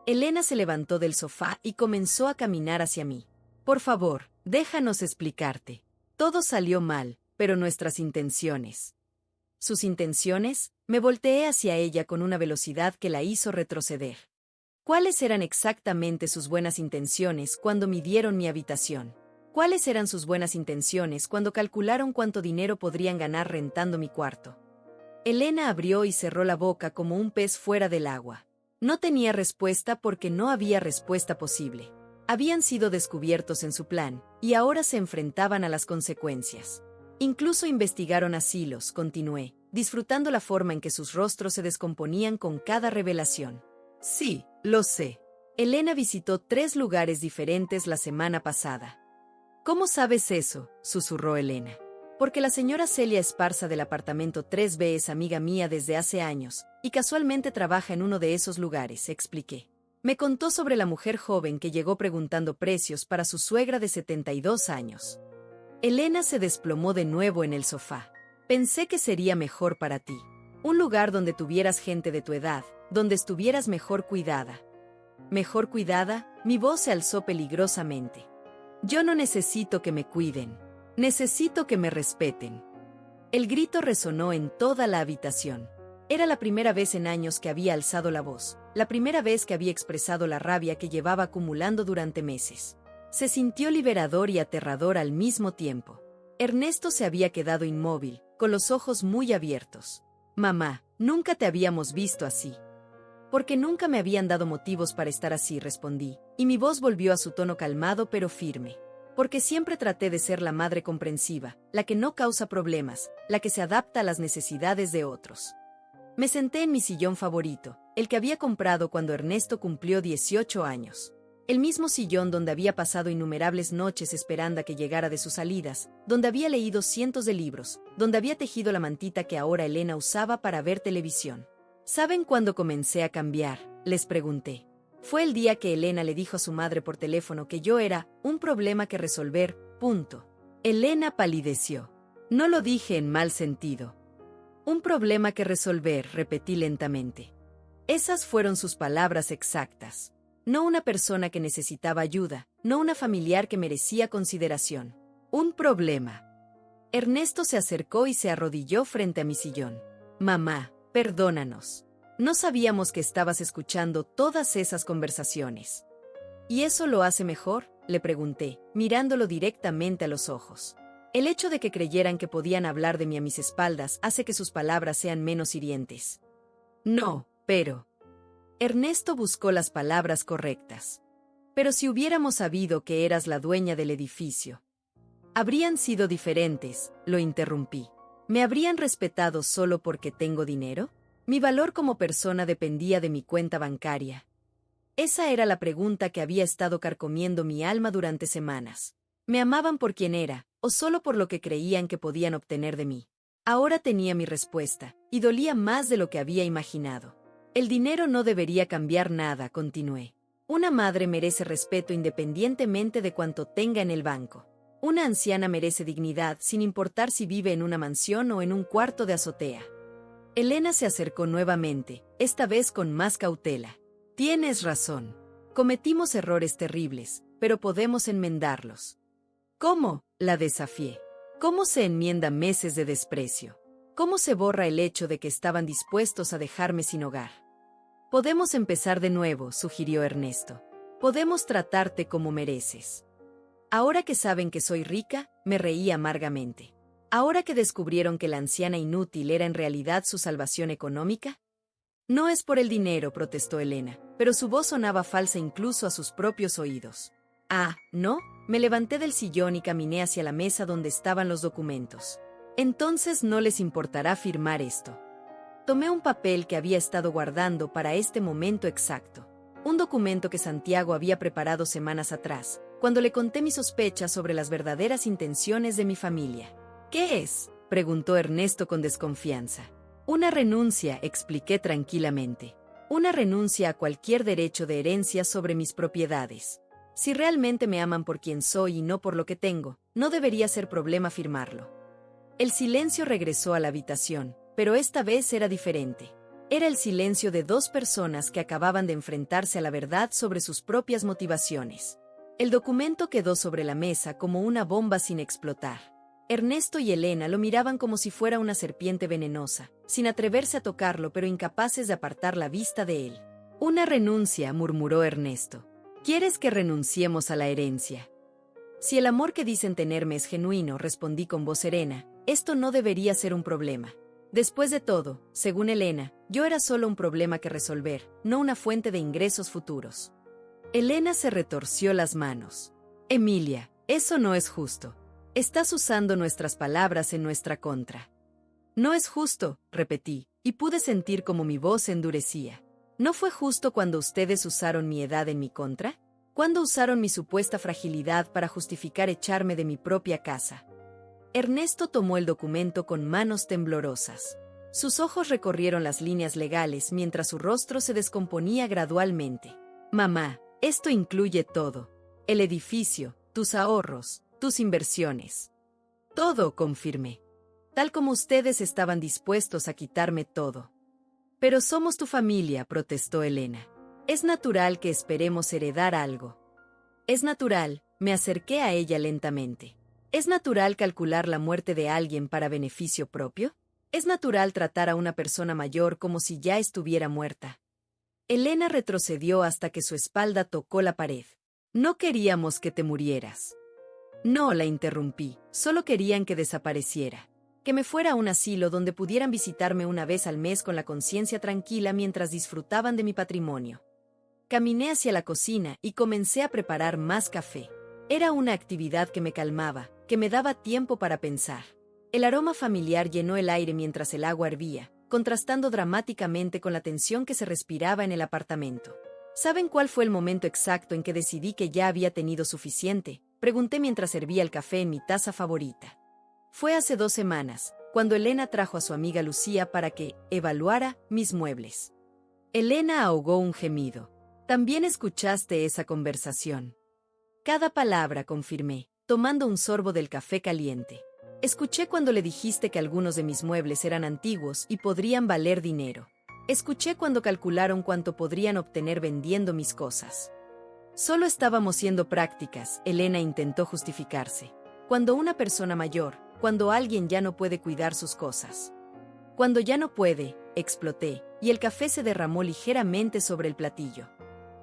Elena se levantó del sofá y comenzó a caminar hacia mí. Por favor, déjanos explicarte. Todo salió mal, pero nuestras intenciones. ¿Sus intenciones? Me volteé hacia ella con una velocidad que la hizo retroceder. ¿Cuáles eran exactamente sus buenas intenciones cuando midieron mi habitación? ¿Cuáles eran sus buenas intenciones cuando calcularon cuánto dinero podrían ganar rentando mi cuarto? Elena abrió y cerró la boca como un pez fuera del agua. No tenía respuesta porque no había respuesta posible. Habían sido descubiertos en su plan, y ahora se enfrentaban a las consecuencias. Incluso investigaron asilos, continué, disfrutando la forma en que sus rostros se descomponían con cada revelación. Sí, lo sé. Elena visitó 3 lugares diferentes la semana pasada. ¿Cómo sabes eso?, susurró Elena. Porque la señora Celia Esparza del apartamento 3B es amiga mía desde hace años, y casualmente trabaja en uno de esos lugares, expliqué. Me contó sobre la mujer joven que llegó preguntando precios para su suegra de 72 años. Elena se desplomó de nuevo en el sofá. Pensé que sería mejor para ti. Un lugar donde tuvieras gente de tu edad, donde estuvieras mejor cuidada. ¿Mejor cuidada? Mi voz se alzó peligrosamente. Yo no necesito que me cuiden. Necesito que me respeten. El grito resonó en toda la habitación. Era la primera vez en años que había alzado la voz, la primera vez que había expresado la rabia que llevaba acumulando durante meses. Se sintió liberador y aterrador al mismo tiempo. Ernesto se había quedado inmóvil, con los ojos muy abiertos. Mamá, nunca te habíamos visto así. Porque nunca me habían dado motivos para estar así, respondí, y mi voz volvió a su tono calmado pero firme. Porque siempre traté de ser la madre comprensiva, la que no causa problemas, la que se adapta a las necesidades de otros. Me senté en mi sillón favorito, el que había comprado cuando Ernesto cumplió 18 años. El mismo sillón donde había pasado innumerables noches esperando a que llegara de sus salidas, donde había leído cientos de libros, donde había tejido la mantita que ahora Elena usaba para ver televisión. ¿Saben cuándo comencé a cambiar?, les pregunté. Fue el día que Elena le dijo a su madre por teléfono que yo era un problema que resolver, punto. Elena palideció. No lo dije en mal sentido. Un problema que resolver, repetí lentamente. Esas fueron sus palabras exactas. No una persona que necesitaba ayuda, no una familiar que merecía consideración. Un problema. Ernesto se acercó y se arrodilló frente a mi sillón. Mamá, perdónanos. No sabíamos que estabas escuchando todas esas conversaciones. ¿Y eso lo hace mejor?, le pregunté, mirándolo directamente a los ojos. El hecho de que creyeran que podían hablar de mí a mis espaldas hace que sus palabras sean menos hirientes. No, pero... Ernesto buscó las palabras correctas. Pero si hubiéramos sabido que eras la dueña del edificio, habrían sido diferentes, lo interrumpí. ¿Me habrían respetado solo porque tengo dinero? Mi valor como persona dependía de mi cuenta bancaria. Esa era la pregunta que había estado carcomiendo mi alma durante semanas. ¿Me amaban por quien era, o solo por lo que creían que podían obtener de mí? Ahora tenía mi respuesta, y dolía más de lo que había imaginado. El dinero no debería cambiar nada, continué. Una madre merece respeto independientemente de cuánto tenga en el banco. Una anciana merece dignidad sin importar si vive en una mansión o en un cuarto de azotea. Elena se acercó nuevamente, esta vez con más cautela. Tienes razón. Cometimos errores terribles, pero podemos enmendarlos. ¿Cómo?, la desafié. ¿Cómo se enmienda meses de desprecio? ¿Cómo se borra el hecho de que estaban dispuestos a dejarme sin hogar? Podemos empezar de nuevo, sugirió Ernesto. Podemos tratarte como mereces. Ahora que saben que soy rica, me reí amargamente. ¿Ahora que descubrieron que la anciana inútil era en realidad su salvación económica? No es por el dinero, protestó Elena, pero su voz sonaba falsa incluso a sus propios oídos. Ah, ¿no? Me levanté del sillón y caminé hacia la mesa donde estaban los documentos. Entonces no les importará firmar esto. Tomé un papel que había estado guardando para este momento exacto. Un documento que Santiago había preparado semanas atrás, cuando le conté mis sospechas sobre las verdaderas intenciones de mi familia. ¿Qué es?, preguntó Ernesto con desconfianza. Una renuncia, expliqué tranquilamente. Una renuncia a cualquier derecho de herencia sobre mis propiedades. Si realmente me aman por quien soy y no por lo que tengo, no debería ser problema firmarlo. El silencio regresó a la habitación, pero esta vez era diferente. Era el silencio de dos personas que acababan de enfrentarse a la verdad sobre sus propias motivaciones. El documento quedó sobre la mesa como una bomba sin explotar. Ernesto y Elena lo miraban como si fuera una serpiente venenosa, sin atreverse a tocarlo pero incapaces de apartar la vista de él. Una renuncia, murmuró Ernesto. ¿Quieres que renunciemos a la herencia? Si el amor que dicen tenerme es genuino, respondí con voz serena, esto no debería ser un problema. Después de todo, según Elena, yo era solo un problema que resolver, no una fuente de ingresos futuros. Elena se retorció las manos. Emilia, eso no es justo. Estás usando nuestras palabras en nuestra contra. No es justo, repetí, y pude sentir como mi voz se endurecía. ¿No fue justo cuando ustedes usaron mi edad en mi contra? ¿Cuándo usaron mi supuesta fragilidad para justificar echarme de mi propia casa? Ernesto tomó el documento con manos temblorosas. Sus ojos recorrieron las líneas legales mientras su rostro se descomponía gradualmente. Mamá, esto incluye todo. El edificio, tus ahorros, tus inversiones. Todo, confirmé. Tal como ustedes estaban dispuestos a quitarme todo. Pero somos tu familia, protestó Elena. Es natural que esperemos heredar algo. Es natural, me acerqué a ella lentamente. ¿Es natural calcular la muerte de alguien para beneficio propio? ¿Es natural tratar a una persona mayor como si ya estuviera muerta? Elena retrocedió hasta que su espalda tocó la pared. No queríamos que te murieras. No, la interrumpí, solo querían que desapareciera. Que me fuera a un asilo donde pudieran visitarme una vez al mes con la conciencia tranquila mientras disfrutaban de mi patrimonio. Caminé hacia la cocina y comencé a preparar más café. Era una actividad que me calmaba, que me daba tiempo para pensar. El aroma familiar llenó el aire mientras el agua hervía, contrastando dramáticamente con la tensión que se respiraba en el apartamento. ¿Saben cuál fue el momento exacto en que decidí que ya había tenido suficiente? Pregunté mientras servía el café en mi taza favorita. Fue hace 2 semanas, cuando Elena trajo a su amiga Lucía para que evaluara mis muebles. Elena ahogó un gemido. También escuchaste esa conversación. Cada palabra, confirmé, tomando un sorbo del café caliente. Escuché cuando le dijiste que algunos de mis muebles eran antiguos y podrían valer dinero. Escuché cuando calcularon cuánto podrían obtener vendiendo mis cosas. Solo estábamos siendo prácticas, Elena intentó justificarse. Cuando una persona mayor, cuando alguien ya no puede cuidar sus cosas. Cuando ya no puede, exploté, y el café se derramó ligeramente sobre el platillo.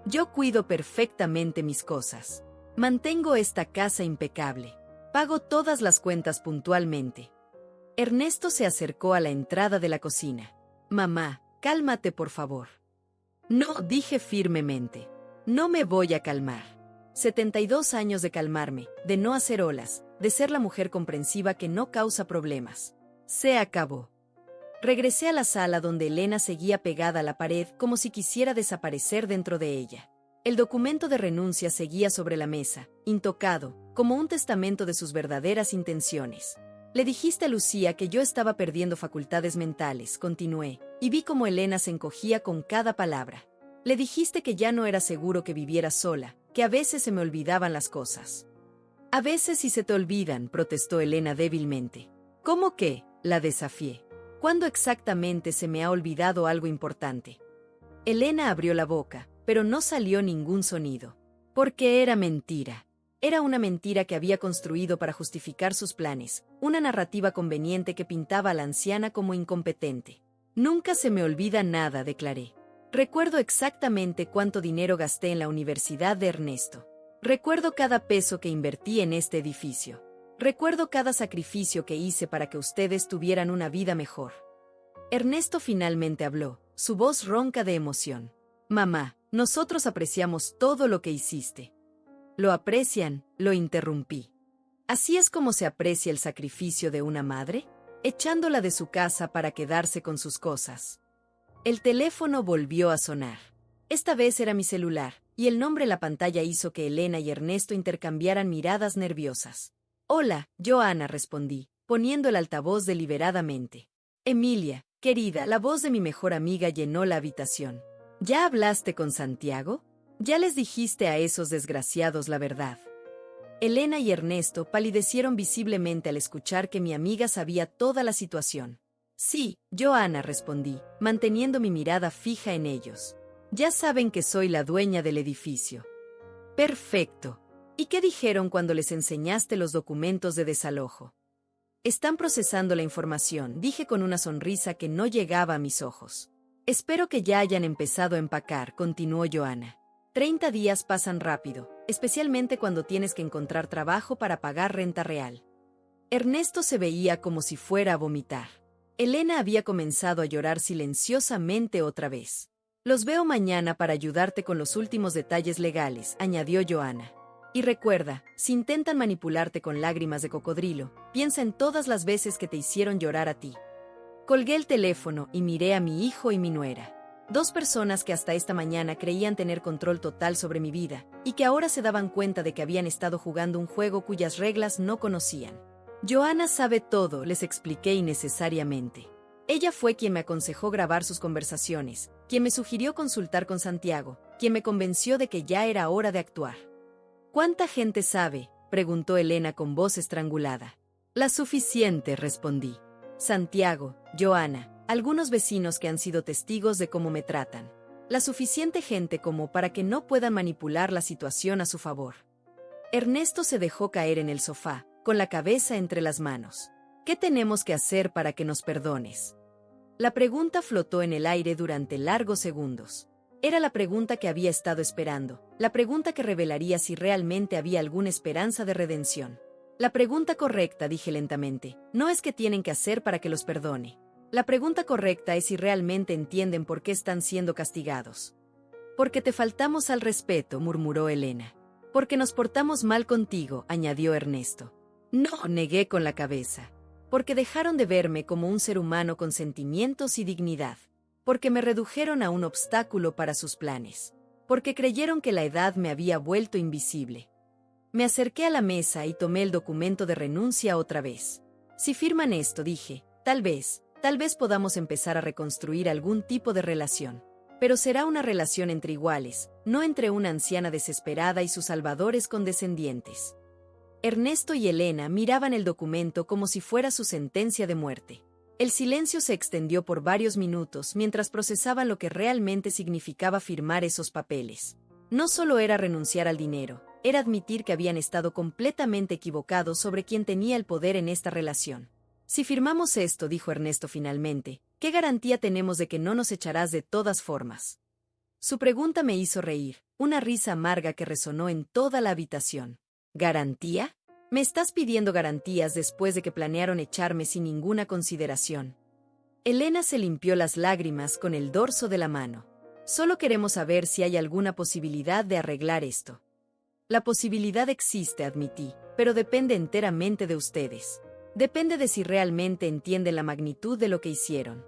Yo cuido perfectamente mis cosas. Mantengo esta casa impecable. Pago todas las cuentas puntualmente. Ernesto se acercó a la entrada de la cocina. Mamá, cálmate por favor. No, dije firmemente. No me voy a calmar. 72 años de calmarme, de no hacer olas, de ser la mujer comprensiva que no causa problemas. Se acabó. Regresé a la sala donde Elena seguía pegada a la pared como si quisiera desaparecer dentro de ella. El documento de renuncia seguía sobre la mesa, intocado, como un testamento de sus verdaderas intenciones. Le dijiste a Lucía que yo estaba perdiendo facultades mentales, continué, y vi cómo Elena se encogía con cada palabra. Le dijiste que ya no era seguro que viviera sola, que a veces se me olvidaban las cosas. A veces sí se te olvidan, protestó Elena débilmente. ¿Cómo qué? La desafié. ¿Cuándo exactamente se me ha olvidado algo importante? Elena abrió la boca, pero no salió ningún sonido. Porque era mentira. Era una mentira que había construido para justificar sus planes, una narrativa conveniente que pintaba a la anciana como incompetente. Nunca se me olvida nada, declaré. Recuerdo exactamente cuánto dinero gasté en la universidad de Ernesto. Recuerdo cada peso que invertí en este edificio. Recuerdo cada sacrificio que hice para que ustedes tuvieran una vida mejor. Ernesto finalmente habló, su voz ronca de emoción. Mamá, nosotros apreciamos todo lo que hiciste. ¿Lo aprecian?, lo interrumpí. ¿Así es como se aprecia el sacrificio de una madre? Echándola de su casa para quedarse con sus cosas. El teléfono volvió a sonar. Esta vez era mi celular, y el nombre en la pantalla hizo que Elena y Ernesto intercambiaran miradas nerviosas. Hola, Joana, respondí, poniendo el altavoz deliberadamente. Emilia, querida, la voz de mi mejor amiga llenó la habitación. ¿Ya hablaste con Santiago? ¿Ya les dijiste a esos desgraciados la verdad? Elena y Ernesto palidecieron visiblemente al escuchar que mi amiga sabía toda la situación. Sí, Joana, respondí, manteniendo mi mirada fija en ellos. Ya saben que soy la dueña del edificio. Perfecto. ¿Y qué dijeron cuando les enseñaste los documentos de desalojo? Están procesando la información, dije con una sonrisa que no llegaba a mis ojos. Espero que ya hayan empezado a empacar, continuó Joana. 30 días pasan rápido, especialmente cuando tienes que encontrar trabajo para pagar renta real. Ernesto se veía como si fuera a vomitar. Elena había comenzado a llorar silenciosamente otra vez. Los veo mañana para ayudarte con los últimos detalles legales, añadió Joana. Y recuerda, si intentan manipularte con lágrimas de cocodrilo, piensa en todas las veces que te hicieron llorar a ti. Colgué el teléfono y miré a mi hijo y mi nuera. 2 personas que hasta esta mañana creían tener control total sobre mi vida, y que ahora se daban cuenta de que habían estado jugando un juego cuyas reglas no conocían. Joana sabe todo, les expliqué innecesariamente. Ella fue quien me aconsejó grabar sus conversaciones, quien me sugirió consultar con Santiago, quien me convenció de que ya era hora de actuar. ¿Cuánta gente sabe?, preguntó Elena con voz estrangulada. La suficiente, respondí. Santiago, Joana, algunos vecinos que han sido testigos de cómo me tratan. La suficiente gente como para que no puedan manipular la situación a su favor. Ernesto se dejó caer en el sofá, con la cabeza entre las manos. ¿Qué tenemos que hacer para que nos perdones? La pregunta flotó en el aire durante largos segundos. Era la pregunta que había estado esperando, la pregunta que revelaría si realmente había alguna esperanza de redención. La pregunta correcta, dije lentamente, no es qué tienen que hacer para que los perdone. La pregunta correcta es si realmente entienden por qué están siendo castigados. Porque te faltamos al respeto, murmuró Elena. Porque nos portamos mal contigo, añadió Ernesto. No, negué con la cabeza. Porque dejaron de verme como un ser humano con sentimientos y dignidad. Porque me redujeron a un obstáculo para sus planes. Porque creyeron que la edad me había vuelto invisible. Me acerqué a la mesa y tomé el documento de renuncia otra vez. Si firman esto, dije, tal vez podamos empezar a reconstruir algún tipo de relación. Pero será una relación entre iguales, no entre una anciana desesperada y sus salvadores condescendientes. Ernesto y Elena miraban el documento como si fuera su sentencia de muerte. El silencio se extendió por varios minutos mientras procesaban lo que realmente significaba firmar esos papeles. No solo era renunciar al dinero, era admitir que habían estado completamente equivocados sobre quién tenía el poder en esta relación. Si firmamos esto, dijo Ernesto finalmente, ¿qué garantía tenemos de que no nos echarás de todas formas? Su pregunta me hizo reír, una risa amarga que resonó en toda la habitación. ¿Garantía? ¿Me estás pidiendo garantías después de que planearon echarme sin ninguna consideración? Elena se limpió las lágrimas con el dorso de la mano. Solo queremos saber si hay alguna posibilidad de arreglar esto. La posibilidad existe, admití, pero depende enteramente de ustedes. Depende de si realmente entienden la magnitud de lo que hicieron.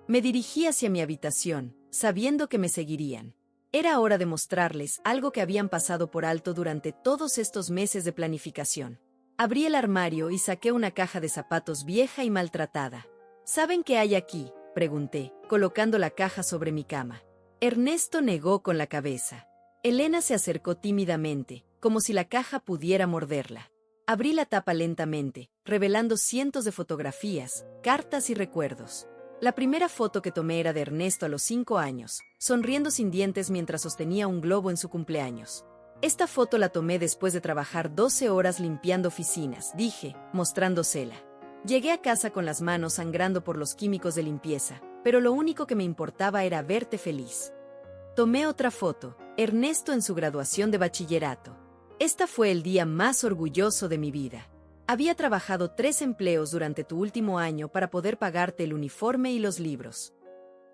Me dirigí hacia mi habitación, sabiendo que me seguirían. Era hora de mostrarles algo que habían pasado por alto durante todos estos meses de planificación. Abrí el armario y saqué una caja de zapatos vieja y maltratada. ¿Saben qué hay aquí?, pregunté, colocando la caja sobre mi cama. Ernesto negó con la cabeza. Elena se acercó tímidamente, como si la caja pudiera morderla. Abrí la tapa lentamente, revelando cientos de fotografías, cartas y recuerdos. La primera foto que tomé era de Ernesto a los 5 años, sonriendo sin dientes mientras sostenía un globo en su cumpleaños. Esta foto la tomé después de trabajar 12 horas limpiando oficinas, dije, mostrándosela. Llegué a casa con las manos sangrando por los químicos de limpieza, pero lo único que me importaba era verte feliz. Tomé otra foto, Ernesto en su graduación de bachillerato. Esta fue el día más orgulloso de mi vida. Había trabajado 3 empleos durante tu último año para poder pagarte el uniforme y los libros.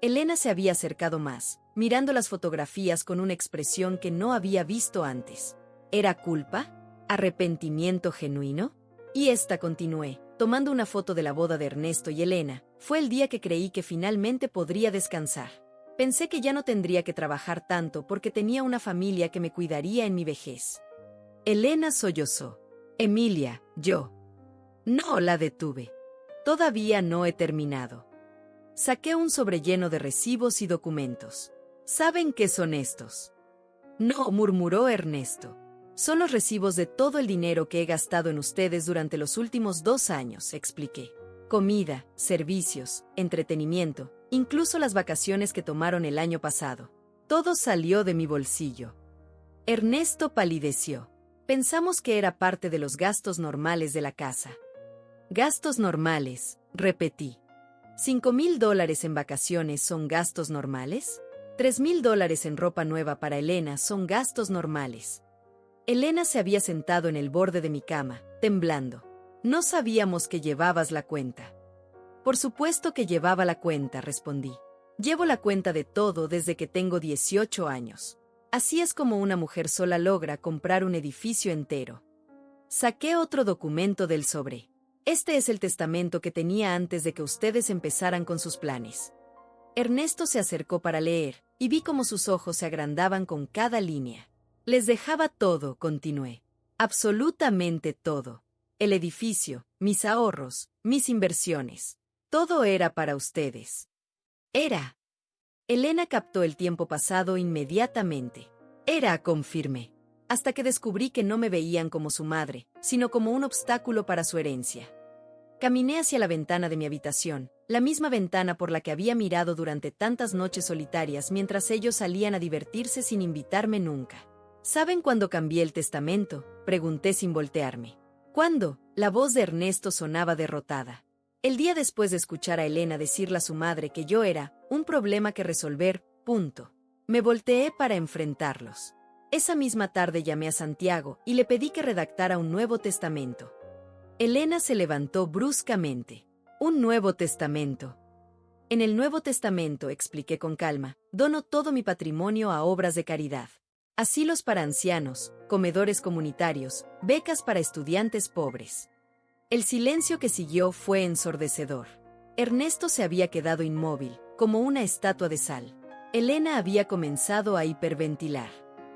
Elena se había acercado más, mirando las fotografías con una expresión que no había visto antes. ¿Era culpa? ¿Arrepentimiento genuino? Y esta, continué, tomando una foto de la boda de Ernesto y Elena, fue el día que creí que finalmente podría descansar. Pensé que ya no tendría que trabajar tanto porque tenía una familia que me cuidaría en mi vejez. Elena sollozó. Emilia, yo. No, la detuve. Todavía no he terminado. Saqué un sobre lleno de recibos y documentos. ¿Saben qué son estos? No, murmuró Ernesto. Son los recibos de todo el dinero que he gastado en ustedes durante los últimos 2 años, expliqué. Comida, servicios, entretenimiento, incluso las vacaciones que tomaron el año pasado. Todo salió de mi bolsillo. Ernesto palideció. Pensamos que era parte de los gastos normales de la casa. Gastos normales, repetí. $5,000 en vacaciones son gastos normales. $3,000 en ropa nueva para Elena son gastos normales. Elena se había sentado en el borde de mi cama, temblando. No sabíamos que llevabas la cuenta. Por supuesto que llevaba la cuenta, respondí. Llevo la cuenta de todo desde que tengo 18 años. Así es como una mujer sola logra comprar un edificio entero. Saqué otro documento del sobre. Este es el testamento que tenía antes de que ustedes empezaran con sus planes. Ernesto se acercó para leer, y vi cómo sus ojos se agrandaban con cada línea. Les dejaba todo, continué. Absolutamente todo. El edificio, mis ahorros, mis inversiones. Todo era para ustedes. Era. Elena captó el tiempo pasado inmediatamente. Era, confirmé. Hasta que descubrí que no me veían como su madre, sino como un obstáculo para su herencia. Caminé hacia la ventana de mi habitación, la misma ventana por la que había mirado durante tantas noches solitarias mientras ellos salían a divertirse sin invitarme nunca. ¿Saben cuándo cambié el testamento?, pregunté sin voltearme. ¿Cuándo? La voz de Ernesto sonaba derrotada. El día después de escuchar a Elena decirle a su madre que yo era un problema que resolver, punto. Me volteé para enfrentarlos. Esa misma tarde llamé a Santiago y le pedí que redactara un nuevo testamento. Elena se levantó bruscamente. ¿Un nuevo testamento? En el Nuevo Testamento, expliqué con calma, dono todo mi patrimonio a obras de caridad. Asilos para ancianos, comedores comunitarios, becas para estudiantes pobres. El silencio que siguió fue ensordecedor. Ernesto se había quedado inmóvil, como una estatua de sal. Elena había comenzado a hiperventilar.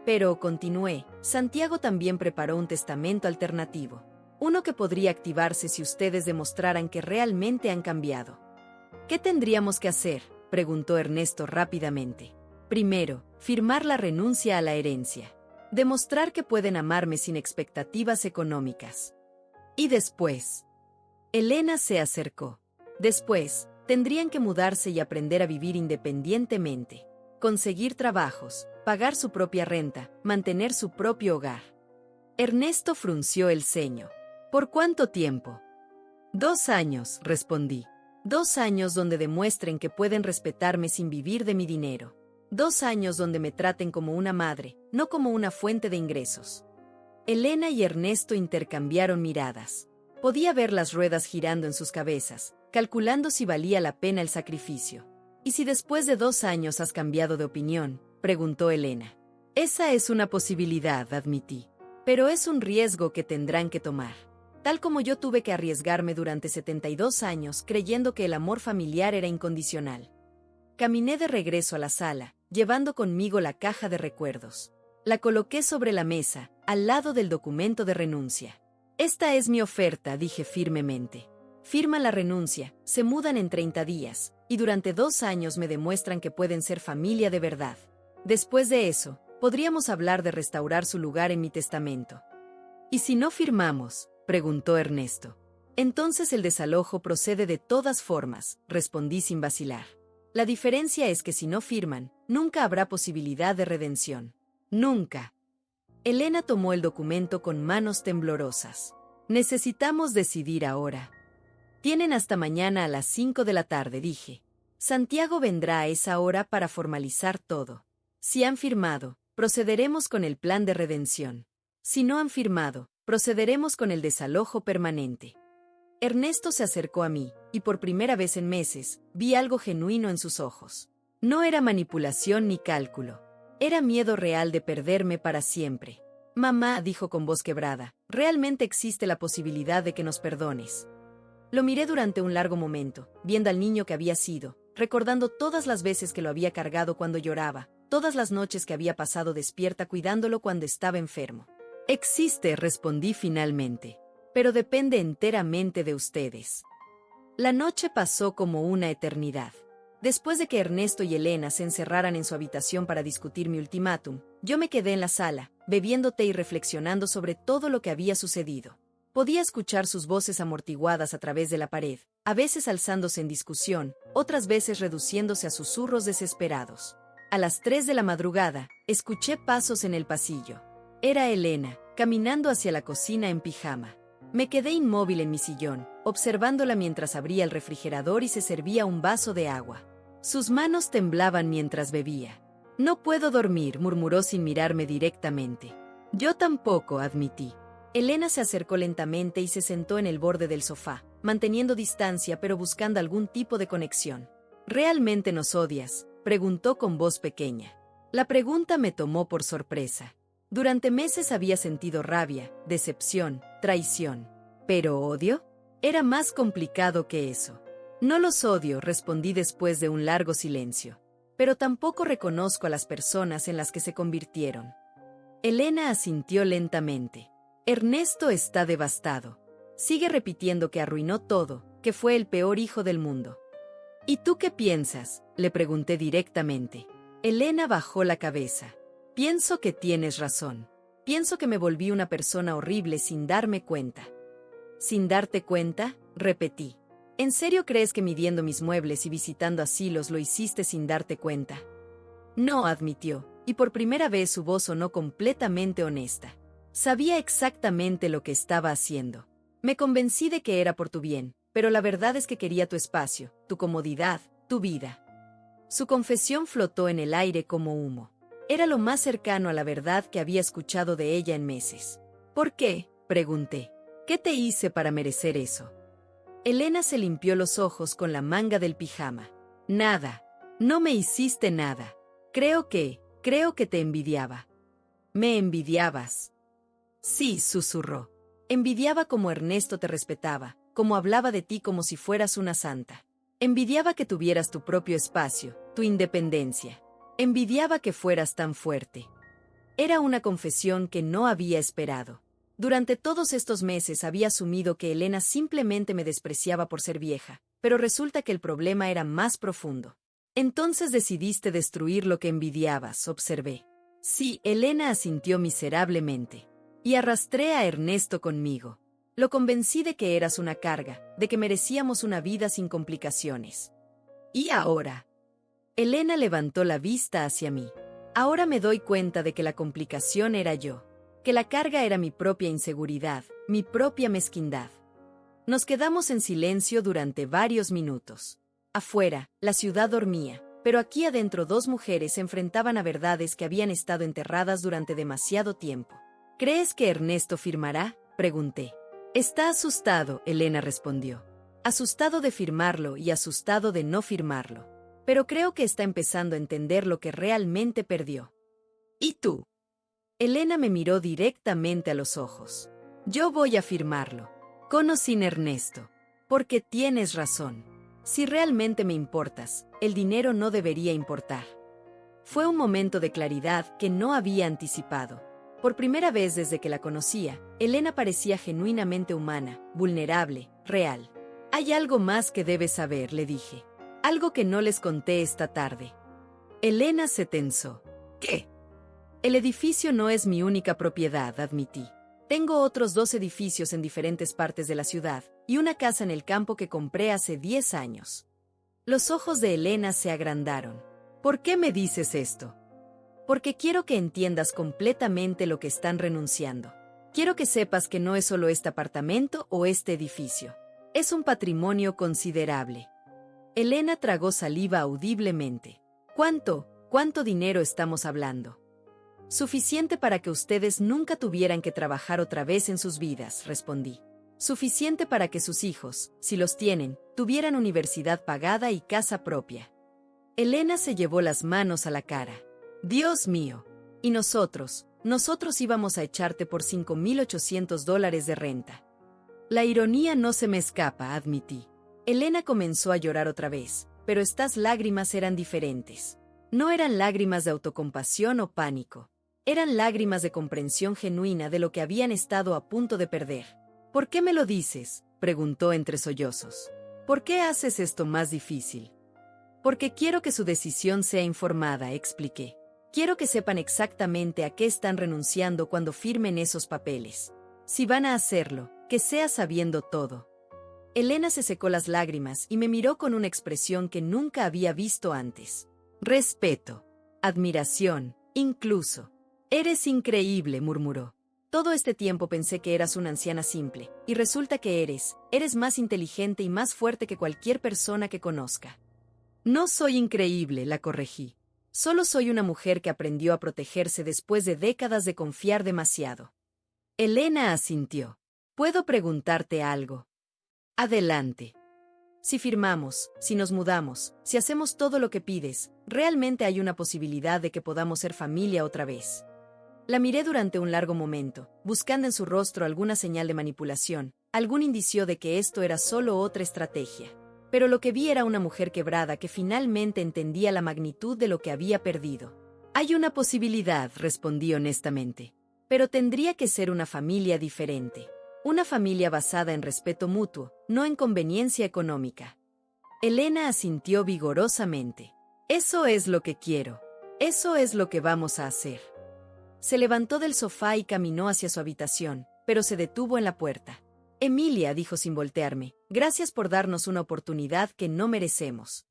Pero, continué, Santiago también preparó un testamento alternativo. Uno que podría activarse si ustedes demostraran que realmente han cambiado. ¿Qué tendríamos que hacer?, preguntó Ernesto rápidamente. Primero, firmar la renuncia a la herencia. Demostrar que pueden amarme sin expectativas económicas. Y después. Elena se acercó. Después, tendrían que mudarse y aprender a vivir independientemente. Conseguir trabajos, pagar su propia renta, mantener su propio hogar. Ernesto frunció el ceño. ¿Por cuánto tiempo? 2 años, respondí. 2 años donde demuestren que pueden respetarme sin vivir de mi dinero. 2 años donde me traten como una madre, no como una fuente de ingresos. Elena y Ernesto intercambiaron miradas. Podía ver las ruedas girando en sus cabezas, calculando si valía la pena el sacrificio. ¿Y si después de 2 años has cambiado de opinión?, preguntó Elena. Esa es una posibilidad, admití. Pero es un riesgo que tendrán que tomar. Tal como yo tuve que arriesgarme durante 72 años creyendo que el amor familiar era incondicional. Caminé de regreso a la sala, llevando conmigo la caja de recuerdos. La coloqué sobre la mesa, al lado del documento de renuncia. Esta es mi oferta, dije firmemente. Firman la renuncia, se mudan en 30 días, y durante 2 años me demuestran que pueden ser familia de verdad. Después de eso, podríamos hablar de restaurar su lugar en mi testamento. ¿Y si no firmamos?, preguntó Ernesto. Entonces el desalojo procede de todas formas, respondí sin vacilar. La diferencia es que si no firman, nunca habrá posibilidad de redención. Nunca. Elena tomó el documento con manos temblorosas. Necesitamos decidir ahora. Tienen hasta mañana a las 5 de la tarde, dije. Santiago vendrá a esa hora para formalizar todo. Si han firmado, procederemos con el plan de redención. Si no han firmado, procederemos con el desalojo permanente. Ernesto se acercó a mí, y por primera vez en meses, vi algo genuino en sus ojos. No era manipulación ni cálculo. Era miedo real de perderme para siempre. Mamá, dijo con voz quebrada, realmente existe la posibilidad de que nos perdones. Lo miré durante un largo momento, viendo al niño que había sido, recordando todas las veces que lo había cargado cuando lloraba, todas las noches que había pasado despierta cuidándolo cuando estaba enfermo. Existe, respondí finalmente, pero depende enteramente de ustedes. La noche pasó como una eternidad. Después de que Ernesto y Elena se encerraran en su habitación para discutir mi ultimátum, yo me quedé en la sala, bebiendo té y reflexionando sobre todo lo que había sucedido. Podía escuchar sus voces amortiguadas a través de la pared, a veces alzándose en discusión, otras veces reduciéndose a susurros desesperados. A las 3 de la madrugada, escuché pasos en el pasillo. Era Elena, caminando hacia la cocina en pijama. Me quedé inmóvil en mi sillón, observándola mientras abría el refrigerador y se servía un vaso de agua. Sus manos temblaban mientras bebía. No puedo dormir, murmuró sin mirarme directamente. Yo tampoco, admití. Elena se acercó lentamente y se sentó en el borde del sofá, manteniendo distancia pero buscando algún tipo de conexión. ¿Realmente nos odias?, preguntó con voz pequeña. La pregunta me tomó por sorpresa. Durante meses había sentido rabia, decepción, traición. ¿Pero odio? Era más complicado que eso. No los odio, respondí después de un largo silencio. Pero tampoco reconozco a las personas en las que se convirtieron. Elena asintió lentamente. Ernesto está devastado. Sigue repitiendo que arruinó todo, que fue el peor hijo del mundo. ¿Y tú qué piensas?, le pregunté directamente. Elena bajó la cabeza. Pienso que tienes razón. Pienso que me volví una persona horrible sin darme cuenta. ¿Sin darte cuenta?, repetí. ¿En serio crees que midiendo mis muebles y visitando asilos lo hiciste sin darte cuenta? No, admitió, y por primera vez su voz sonó completamente honesta. Sabía exactamente lo que estaba haciendo. Me convencí de que era por tu bien, pero la verdad es que quería tu espacio, tu comodidad, tu vida. Su confesión flotó en el aire como humo. Era lo más cercano a la verdad que había escuchado de ella en meses. ¿Por qué?, pregunté. ¿Qué te hice para merecer eso? Elena se limpió los ojos con la manga del pijama. Nada. No me hiciste nada. Creo que te envidiaba. ¿Me envidiabas? Sí, susurró. Envidiaba cómo Ernesto te respetaba, cómo hablaba de ti como si fueras una santa. Envidiaba que tuvieras tu propio espacio, tu independencia. Envidiaba que fueras tan fuerte. Era una confesión que no había esperado. Durante todos estos meses había asumido que Elena simplemente me despreciaba por ser vieja, pero resulta que el problema era más profundo. Entonces decidiste destruir lo que envidiabas, observé. Sí, Elena asintió miserablemente. Y arrastré a Ernesto conmigo. Lo convencí de que eras una carga, de que merecíamos una vida sin complicaciones. ¿Y ahora? Elena levantó la vista hacia mí. Ahora me doy cuenta de que la complicación era yo, que la carga era mi propia inseguridad, mi propia mezquindad. Nos quedamos en silencio durante varios minutos. Afuera, la ciudad dormía, pero aquí adentro dos mujeres se enfrentaban a verdades que habían estado enterradas durante demasiado tiempo. ¿Crees que Ernesto firmará?, pregunté. Está asustado, Elena respondió. Asustado de firmarlo y asustado de no firmarlo. Pero creo que está empezando a entender lo que realmente perdió. ¿Y tú? Elena me miró directamente a los ojos. Yo voy a firmarlo, con o sin Ernesto. Porque tienes razón. Si realmente me importas, el dinero no debería importar. Fue un momento de claridad que no había anticipado. Por primera vez desde que la conocía, Elena parecía genuinamente humana, vulnerable, real. Hay algo más que debes saber, le dije. Algo que no les conté esta tarde. Elena se tensó. ¿Qué? El edificio no es mi única propiedad, admití. Tengo otros 2 edificios en diferentes partes de la ciudad, y una casa en el campo que compré hace 10 años. Los ojos de Elena se agrandaron. ¿Por qué me dices esto? Porque quiero que entiendas completamente lo que están renunciando. Quiero que sepas que no es solo este apartamento o este edificio. Es un patrimonio considerable. Elena tragó saliva audiblemente. ¿Cuánto dinero estamos hablando? Suficiente para que ustedes nunca tuvieran que trabajar otra vez en sus vidas, respondí. Suficiente para que sus hijos, si los tienen, tuvieran universidad pagada y casa propia. Elena se llevó las manos a la cara. Dios mío. Y nosotros íbamos a echarte por $5,800 de renta. La ironía no se me escapa, admití. Elena comenzó a llorar otra vez, pero estas lágrimas eran diferentes. No eran lágrimas de autocompasión o pánico. Eran lágrimas de comprensión genuina de lo que habían estado a punto de perder. ¿Por qué me lo dices?, preguntó entre sollozos. ¿Por qué haces esto más difícil? Porque quiero que su decisión sea informada, expliqué. Quiero que sepan exactamente a qué están renunciando cuando firmen esos papeles. Si van a hacerlo, que sea sabiendo todo. Elena se secó las lágrimas y me miró con una expresión que nunca había visto antes. Respeto, admiración, incluso. Eres increíble, murmuró. Todo este tiempo pensé que eras una anciana simple, y resulta que eres más inteligente y más fuerte que cualquier persona que conozca. No soy increíble, la corregí. Solo soy una mujer que aprendió a protegerse después de décadas de confiar demasiado. Elena asintió. ¿Puedo preguntarte algo? Adelante. Si firmamos, si nos mudamos, si hacemos todo lo que pides, ¿realmente hay una posibilidad de que podamos ser familia otra vez? La miré durante un largo momento, buscando en su rostro alguna señal de manipulación, algún indicio de que esto era solo otra estrategia. Pero lo que vi era una mujer quebrada que finalmente entendía la magnitud de lo que había perdido. Hay una posibilidad, respondí honestamente. Pero tendría que ser una familia diferente. Una familia basada en respeto mutuo, no en conveniencia económica. Elena asintió vigorosamente. Eso es lo que quiero. Eso es lo que vamos a hacer. Se levantó del sofá y caminó hacia su habitación, pero se detuvo en la puerta. Emilia, dijo sin voltearme, gracias por darnos una oportunidad que no merecemos.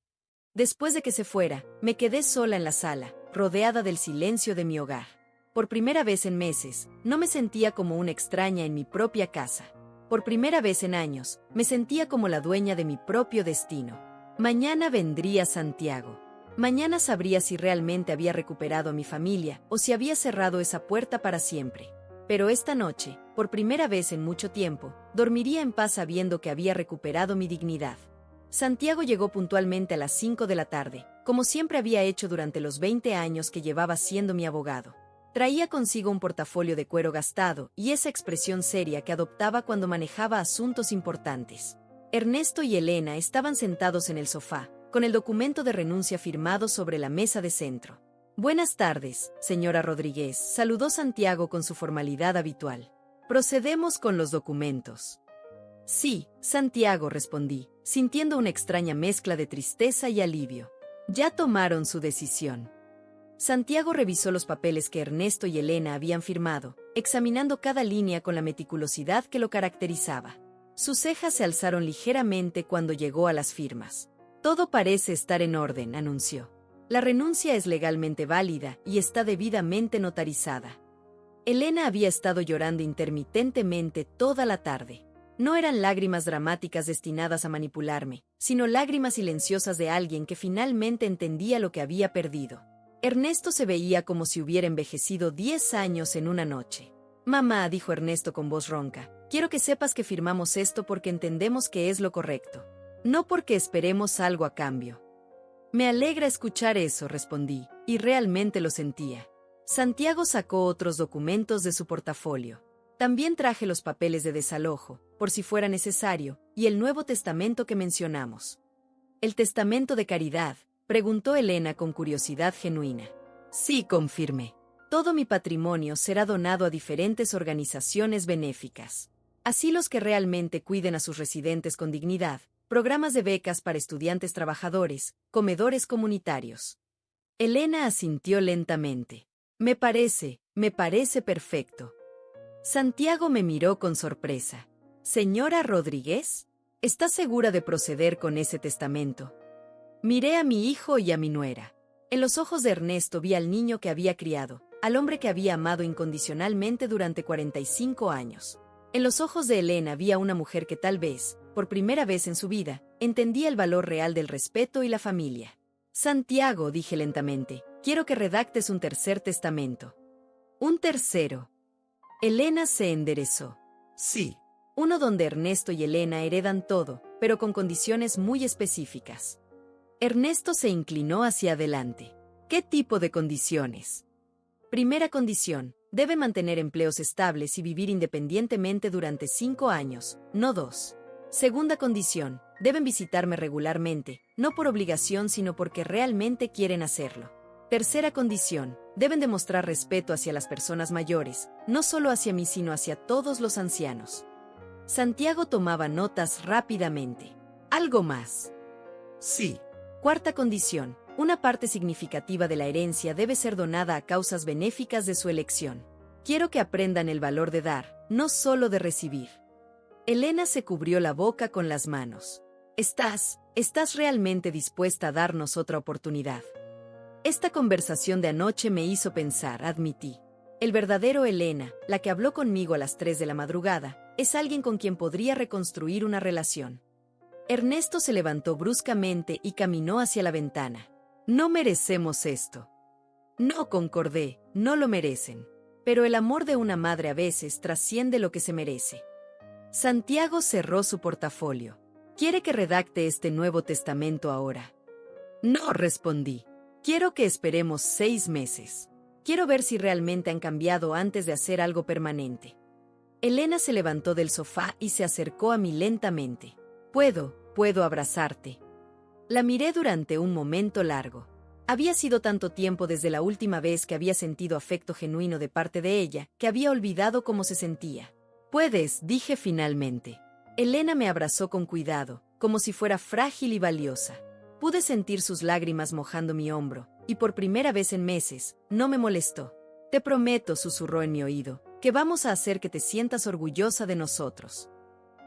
Después de que se fuera, me quedé sola en la sala, rodeada del silencio de mi hogar. Por primera vez en meses, no me sentía como una extraña en mi propia casa. Por primera vez en años, me sentía como la dueña de mi propio destino. Mañana vendría Santiago. Mañana sabría si realmente había recuperado a mi familia o si había cerrado esa puerta para siempre. Pero esta noche, por primera vez en mucho tiempo, dormiría en paz sabiendo que había recuperado mi dignidad. Santiago llegó puntualmente a las 5 de la tarde, como siempre había hecho durante los 20 años que llevaba siendo mi abogado. Traía consigo un portafolio de cuero gastado y esa expresión seria que adoptaba cuando manejaba asuntos importantes. Ernesto y Elena estaban sentados en el sofá, con el documento de renuncia firmado sobre la mesa de centro. «Buenas tardes, señora Rodríguez», saludó Santiago con su formalidad habitual. «Procedemos con los documentos». «Sí, Santiago», respondí, sintiendo una extraña mezcla de tristeza y alivio. «Ya tomaron su decisión». Santiago revisó los papeles que Ernesto y Elena habían firmado, examinando cada línea con la meticulosidad que lo caracterizaba. Sus cejas se alzaron ligeramente cuando llegó a las firmas. «Todo parece estar en orden», anunció. «La renuncia es legalmente válida y está debidamente notarizada». Elena había estado llorando intermitentemente toda la tarde. No eran lágrimas dramáticas destinadas a manipularme, sino lágrimas silenciosas de alguien que finalmente entendía lo que había perdido. Ernesto se veía como si hubiera envejecido 10 años en una noche. «Mamá», dijo Ernesto con voz ronca, «quiero que sepas que firmamos esto porque entendemos que es lo correcto. No porque esperemos algo a cambio». «Me alegra escuchar eso», respondí, y realmente lo sentía. Santiago sacó otros documentos de su portafolio. También traje los papeles de desalojo, por si fuera necesario, y el Nuevo Testamento que mencionamos. «¿El testamento de caridad?», preguntó Elena con curiosidad genuina. «Sí», confirmé. «Todo mi patrimonio será donado a diferentes organizaciones benéficas. Asilos que realmente cuiden a sus residentes con dignidad, programas de becas para estudiantes trabajadores, comedores comunitarios». Elena asintió lentamente. Me parece perfecto». Santiago me miró con sorpresa. «Señora Rodríguez, ¿está segura de proceder con ese testamento?» Miré a mi hijo y a mi nuera. En los ojos de Ernesto vi al niño que había criado, al hombre que había amado incondicionalmente durante 45 años. En los ojos de Elena vi a una mujer que tal vez, por primera vez en su vida, entendía el valor real del respeto y la familia. «Santiago», dije lentamente, «quiero que redactes un tercer testamento». «¿Un tercero?» Elena se enderezó. «Sí. Uno donde Ernesto y Elena heredan todo, pero con condiciones muy específicas». Ernesto se inclinó hacia adelante. «¿Qué tipo de condiciones?» «Primera condición, debe mantener empleos estables y vivir independientemente durante 5 años, no 2. Segunda condición, deben visitarme regularmente, no por obligación sino porque realmente quieren hacerlo. Tercera condición, deben demostrar respeto hacia las personas mayores, no solo hacia mí sino hacia todos los ancianos». Santiago tomaba notas rápidamente. «¿Algo más?» «Sí». Cuarta condición, una parte significativa de la herencia debe ser donada a causas benéficas de su elección. Quiero que aprendan el valor de dar, no solo de recibir». Elena se cubrió la boca con las manos. ¿Estás realmente dispuesta a darnos otra oportunidad?» Esta conversación de anoche me hizo pensar, admití. El verdadero Elena, la que habló conmigo a las 3 de la madrugada, es alguien con quien podría reconstruir una relación. Ernesto se levantó bruscamente y caminó hacia la ventana. «No merecemos esto». «No», concordé, «no lo merecen. Pero el amor de una madre a veces trasciende lo que se merece». Santiago cerró su portafolio. «¿Quiere que redacte este Nuevo Testamento ahora?» «No», respondí. «Quiero que esperemos 6 meses. Quiero ver si realmente han cambiado antes de hacer algo permanente». Elena se levantó del sofá y se acercó a mí lentamente. ¿Puedo abrazarte?» La miré durante un momento largo. Había sido tanto tiempo desde la última vez que había sentido afecto genuino de parte de ella, que había olvidado cómo se sentía. «Puedes», dije finalmente. Elena me abrazó con cuidado, como si fuera frágil y valiosa. Pude sentir sus lágrimas mojando mi hombro, y por primera vez en meses, no me molestó. «Te prometo», susurró en mi oído, «que vamos a hacer que te sientas orgullosa de nosotros».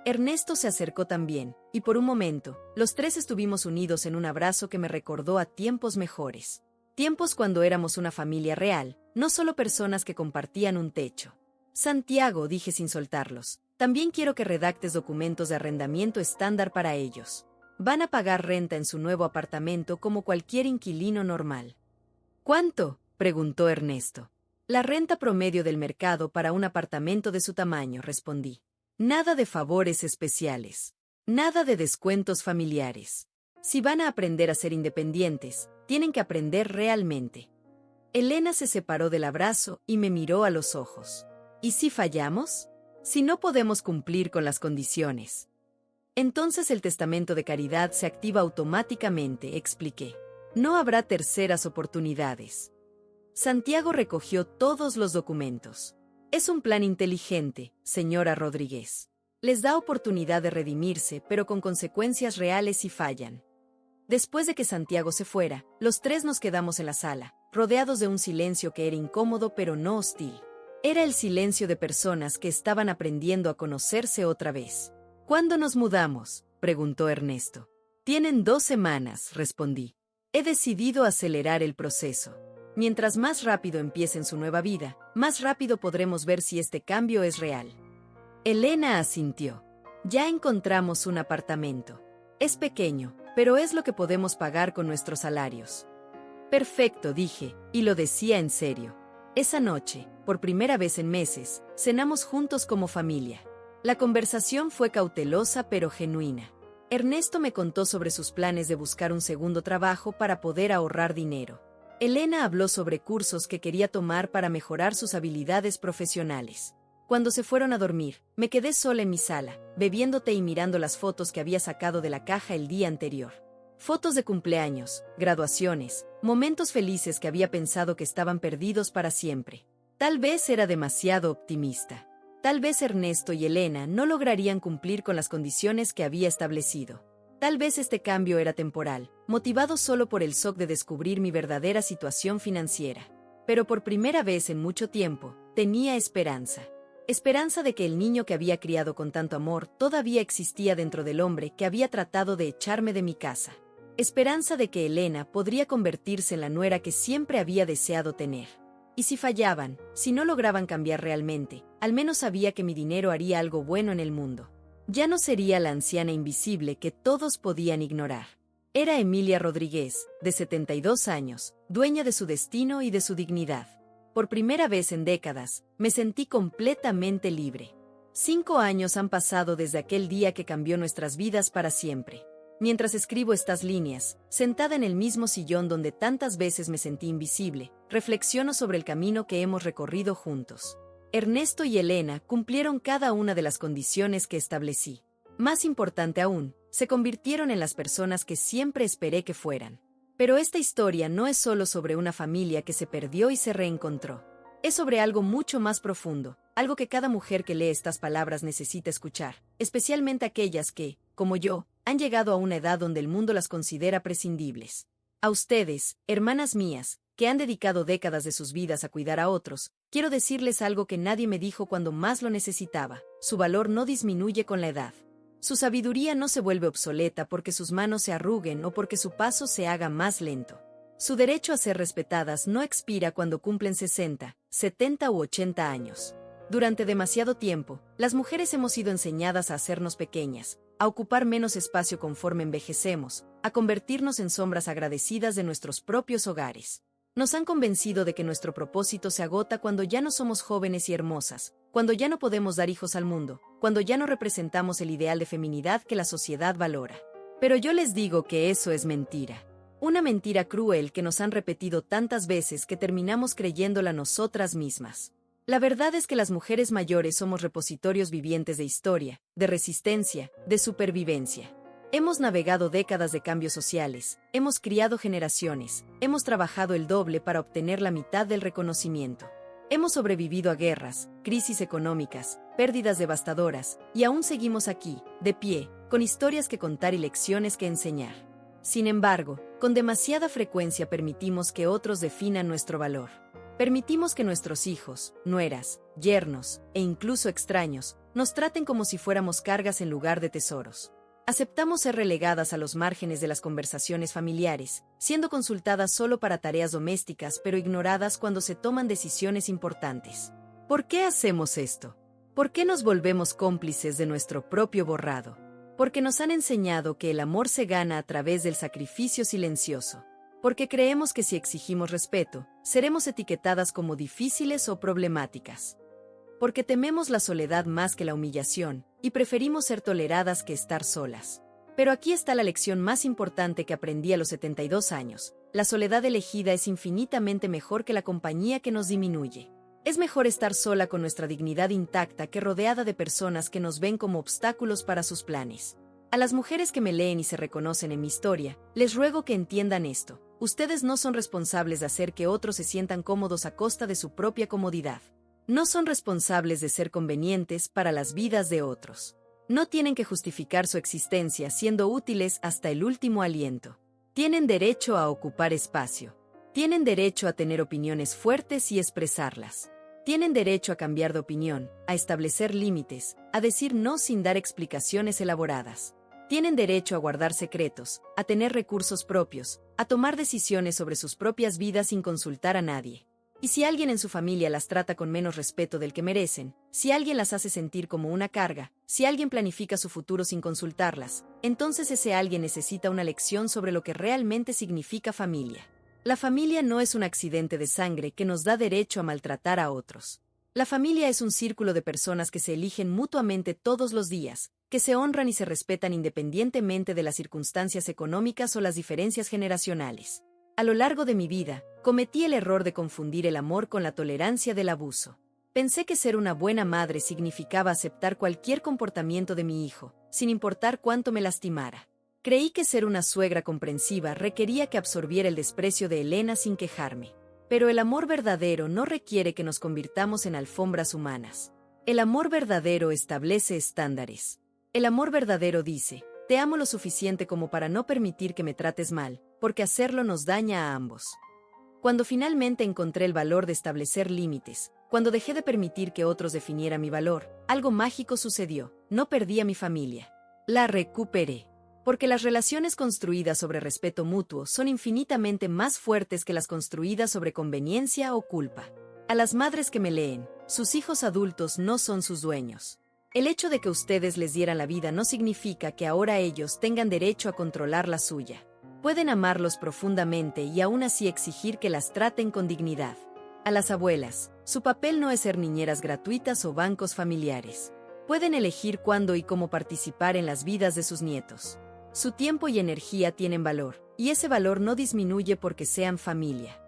Ernesto se acercó también, y por un momento, los tres estuvimos unidos en un abrazo que me recordó a tiempos mejores. Tiempos cuando éramos una familia real, no solo personas que compartían un techo. «Santiago», dije sin soltarlos, «también quiero que redactes documentos de arrendamiento estándar para ellos. Van a pagar renta en su nuevo apartamento como cualquier inquilino normal». «¿Cuánto?», preguntó Ernesto. «La renta promedio del mercado para un apartamento de su tamaño», respondí. «Nada de favores especiales. Nada de descuentos familiares. Si van a aprender a ser independientes, tienen que aprender realmente». Elena se separó del abrazo y me miró a los ojos. ¿Y si fallamos? Si no podemos cumplir con las condiciones. Entonces el testamento de caridad se activa automáticamente, expliqué. No habrá terceras oportunidades. Santiago recogió todos los documentos. Es un plan inteligente, señora Rodríguez. Les da oportunidad de redimirse, pero con consecuencias reales si fallan. Después de que Santiago se fuera, los tres nos quedamos en la sala, rodeados de un silencio que era incómodo pero no hostil. Era el silencio de personas que estaban aprendiendo a conocerse otra vez. ¿Cuándo nos mudamos?, preguntó Ernesto. Tienen 2 semanas, respondí. He decidido acelerar el proceso. Mientras más rápido empiecen su nueva vida, más rápido podremos ver si este cambio es real. Elena asintió. Ya encontramos un apartamento. Es pequeño, pero es lo que podemos pagar con nuestros salarios. Perfecto, dije, y lo decía en serio. Esa noche, por primera vez en meses, cenamos juntos como familia. La conversación fue cautelosa pero genuina. Ernesto me contó sobre sus planes de buscar un segundo trabajo para poder ahorrar dinero. Elena habló sobre cursos que quería tomar para mejorar sus habilidades profesionales. Cuando se fueron a dormir, me quedé sola en mi sala, bebiendo té y mirando las fotos que había sacado de la caja el día anterior. Fotos de cumpleaños, graduaciones, momentos felices que había pensado que estaban perdidos para siempre. Tal vez era demasiado optimista. Tal vez Ernesto y Elena no lograrían cumplir con las condiciones que había establecido. Tal vez este cambio era temporal, motivado solo por el shock de descubrir mi verdadera situación financiera. Pero por primera vez en mucho tiempo, tenía esperanza. Esperanza de que el niño que había criado con tanto amor todavía existía dentro del hombre que había tratado de echarme de mi casa. Esperanza de que Elena podría convertirse en la nuera que siempre había deseado tener. Y si fallaban, si no lograban cambiar realmente, al menos sabía que mi dinero haría algo bueno en el mundo. Ya no sería la anciana invisible que todos podían ignorar. Era Emilia Rodríguez, de 72 años, dueña de su destino y de su dignidad. Por primera vez en décadas, me sentí completamente libre. 5 años han pasado desde aquel día que cambió nuestras vidas para siempre. Mientras escribo estas líneas, sentada en el mismo sillón donde tantas veces me sentí invisible, reflexiono sobre el camino que hemos recorrido juntos. Ernesto y Elena cumplieron cada una de las condiciones que establecí. Más importante aún, se convirtieron en las personas que siempre esperé que fueran. Pero esta historia no es solo sobre una familia que se perdió y se reencontró. Es sobre algo mucho más profundo, algo que cada mujer que lee estas palabras necesita escuchar, especialmente aquellas que, como yo, han llegado a una edad donde el mundo las considera prescindibles. A ustedes, hermanas mías, que han dedicado décadas de sus vidas a cuidar a otros, quiero decirles algo que nadie me dijo cuando más lo necesitaba: su valor no disminuye con la edad. Su sabiduría no se vuelve obsoleta porque sus manos se arruguen o porque su paso se haga más lento. Su derecho a ser respetadas no expira cuando cumplen 60, 70 u 80 años. Durante demasiado tiempo, las mujeres hemos sido enseñadas a hacernos pequeñas, a ocupar menos espacio conforme envejecemos, a convertirnos en sombras agradecidas de nuestros propios hogares. Nos han convencido de que nuestro propósito se agota cuando ya no somos jóvenes y hermosas, cuando ya no podemos dar hijos al mundo, cuando ya no representamos el ideal de feminidad que la sociedad valora. Pero yo les digo que eso es mentira. Una mentira cruel que nos han repetido tantas veces que terminamos creyéndola nosotras mismas. La verdad es que las mujeres mayores somos repositorios vivientes de historia, de resistencia, de supervivencia. Hemos navegado décadas de cambios sociales, hemos criado generaciones, hemos trabajado el doble para obtener la mitad del reconocimiento. Hemos sobrevivido a guerras, crisis económicas, pérdidas devastadoras, y aún seguimos aquí, de pie, con historias que contar y lecciones que enseñar. Sin embargo, con demasiada frecuencia permitimos que otros definan nuestro valor. Permitimos que nuestros hijos, nueras, yernos, e incluso extraños, nos traten como si fuéramos cargas en lugar de tesoros. Aceptamos ser relegadas a los márgenes de las conversaciones familiares, siendo consultadas solo para tareas domésticas pero ignoradas cuando se toman decisiones importantes. ¿Por qué hacemos esto? ¿Por qué nos volvemos cómplices de nuestro propio borrado? Porque nos han enseñado que el amor se gana a través del sacrificio silencioso. Porque creemos que si exigimos respeto, seremos etiquetadas como difíciles o problemáticas. Porque tememos la soledad más que la humillación, y preferimos ser toleradas que estar solas. Pero aquí está la lección más importante que aprendí a los 72 años. La soledad elegida es infinitamente mejor que la compañía que nos disminuye. Es mejor estar sola con nuestra dignidad intacta que rodeada de personas que nos ven como obstáculos para sus planes. A las mujeres que me leen y se reconocen en mi historia, les ruego que entiendan esto. Ustedes no son responsables de hacer que otros se sientan cómodos a costa de su propia comodidad. No son responsables de ser convenientes para las vidas de otros. No tienen que justificar su existencia siendo útiles hasta el último aliento. Tienen derecho a ocupar espacio. Tienen derecho a tener opiniones fuertes y expresarlas. Tienen derecho a cambiar de opinión, a establecer límites, a decir no sin dar explicaciones elaboradas. Tienen derecho a guardar secretos, a tener recursos propios, a tomar decisiones sobre sus propias vidas sin consultar a nadie. Y si alguien en su familia las trata con menos respeto del que merecen, si alguien las hace sentir como una carga, si alguien planifica su futuro sin consultarlas, entonces ese alguien necesita una lección sobre lo que realmente significa familia. La familia no es un accidente de sangre que nos da derecho a maltratar a otros. La familia es un círculo de personas que se eligen mutuamente todos los días, que se honran y se respetan independientemente de las circunstancias económicas o las diferencias generacionales. A lo largo de mi vida, cometí el error de confundir el amor con la tolerancia del abuso. Pensé que ser una buena madre significaba aceptar cualquier comportamiento de mi hijo, sin importar cuánto me lastimara. Creí que ser una suegra comprensiva requería que absorbiera el desprecio de Elena sin quejarme. Pero el amor verdadero no requiere que nos convirtamos en alfombras humanas. El amor verdadero establece estándares. El amor verdadero dice: te amo lo suficiente como para no permitir que me trates mal, porque hacerlo nos daña a ambos. Cuando finalmente encontré el valor de establecer límites, cuando dejé de permitir que otros definieran mi valor, algo mágico sucedió. No perdí a mi familia. La recuperé. Porque las relaciones construidas sobre respeto mutuo son infinitamente más fuertes que las construidas sobre conveniencia o culpa. A las madres que me leen, sus hijos adultos no son sus dueños. El hecho de que ustedes les dieran la vida no significa que ahora ellos tengan derecho a controlar la suya. Pueden amarlos profundamente y aún así exigir que las traten con dignidad. A las abuelas, su papel no es ser niñeras gratuitas o bancos familiares. Pueden elegir cuándo y cómo participar en las vidas de sus nietos. Su tiempo y energía tienen valor, y ese valor no disminuye porque sean familia.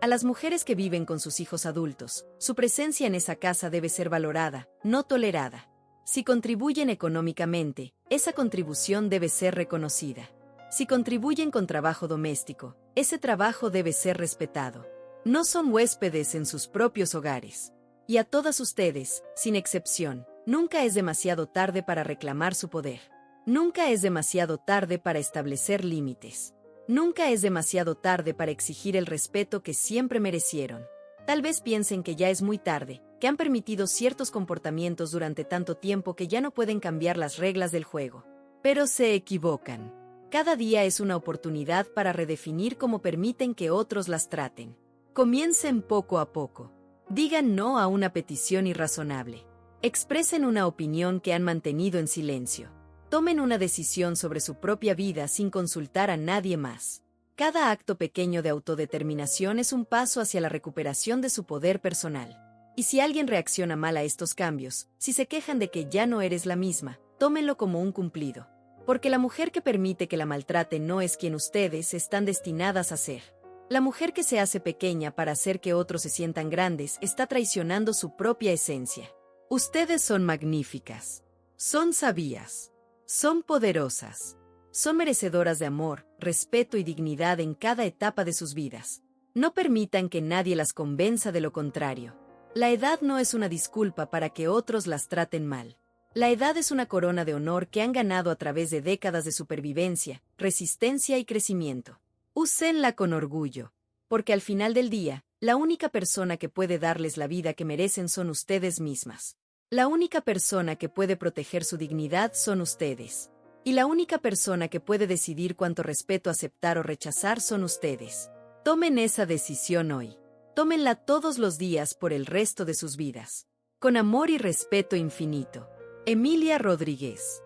A las mujeres que viven con sus hijos adultos, su presencia en esa casa debe ser valorada, no tolerada. Si contribuyen económicamente, esa contribución debe ser reconocida. Si contribuyen con trabajo doméstico, ese trabajo debe ser respetado. No son huéspedes en sus propios hogares. Y a todas ustedes, sin excepción, nunca es demasiado tarde para reclamar su poder. Nunca es demasiado tarde para establecer límites. Nunca es demasiado tarde para exigir el respeto que siempre merecieron. Tal vez piensen que ya es muy tarde, que han permitido ciertos comportamientos durante tanto tiempo que ya no pueden cambiar las reglas del juego. Pero se equivocan. Cada día es una oportunidad para redefinir cómo permiten que otros las traten. Comiencen poco a poco. Digan no a una petición irrazonable. Expresen una opinión que han mantenido en silencio. Tomen una decisión sobre su propia vida sin consultar a nadie más. Cada acto pequeño de autodeterminación es un paso hacia la recuperación de su poder personal. Y si alguien reacciona mal a estos cambios, si se quejan de que ya no eres la misma, tómenlo como un cumplido. Porque la mujer que permite que la maltraten no es quien ustedes están destinadas a ser. La mujer que se hace pequeña para hacer que otros se sientan grandes está traicionando su propia esencia. Ustedes son magníficas. Son sabias. Son poderosas. Son merecedoras de amor, respeto y dignidad en cada etapa de sus vidas. No permitan que nadie las convenza de lo contrario. La edad no es una disculpa para que otros las traten mal. La edad es una corona de honor que han ganado a través de décadas de supervivencia, resistencia y crecimiento. Úsenla con orgullo. Porque al final del día, la única persona que puede darles la vida que merecen son ustedes mismas. La única persona que puede proteger su dignidad son ustedes. Y la única persona que puede decidir cuánto respeto aceptar o rechazar son ustedes. Tomen esa decisión hoy. Tómenla todos los días por el resto de sus vidas. Con amor y respeto infinito. Emilia Rodríguez.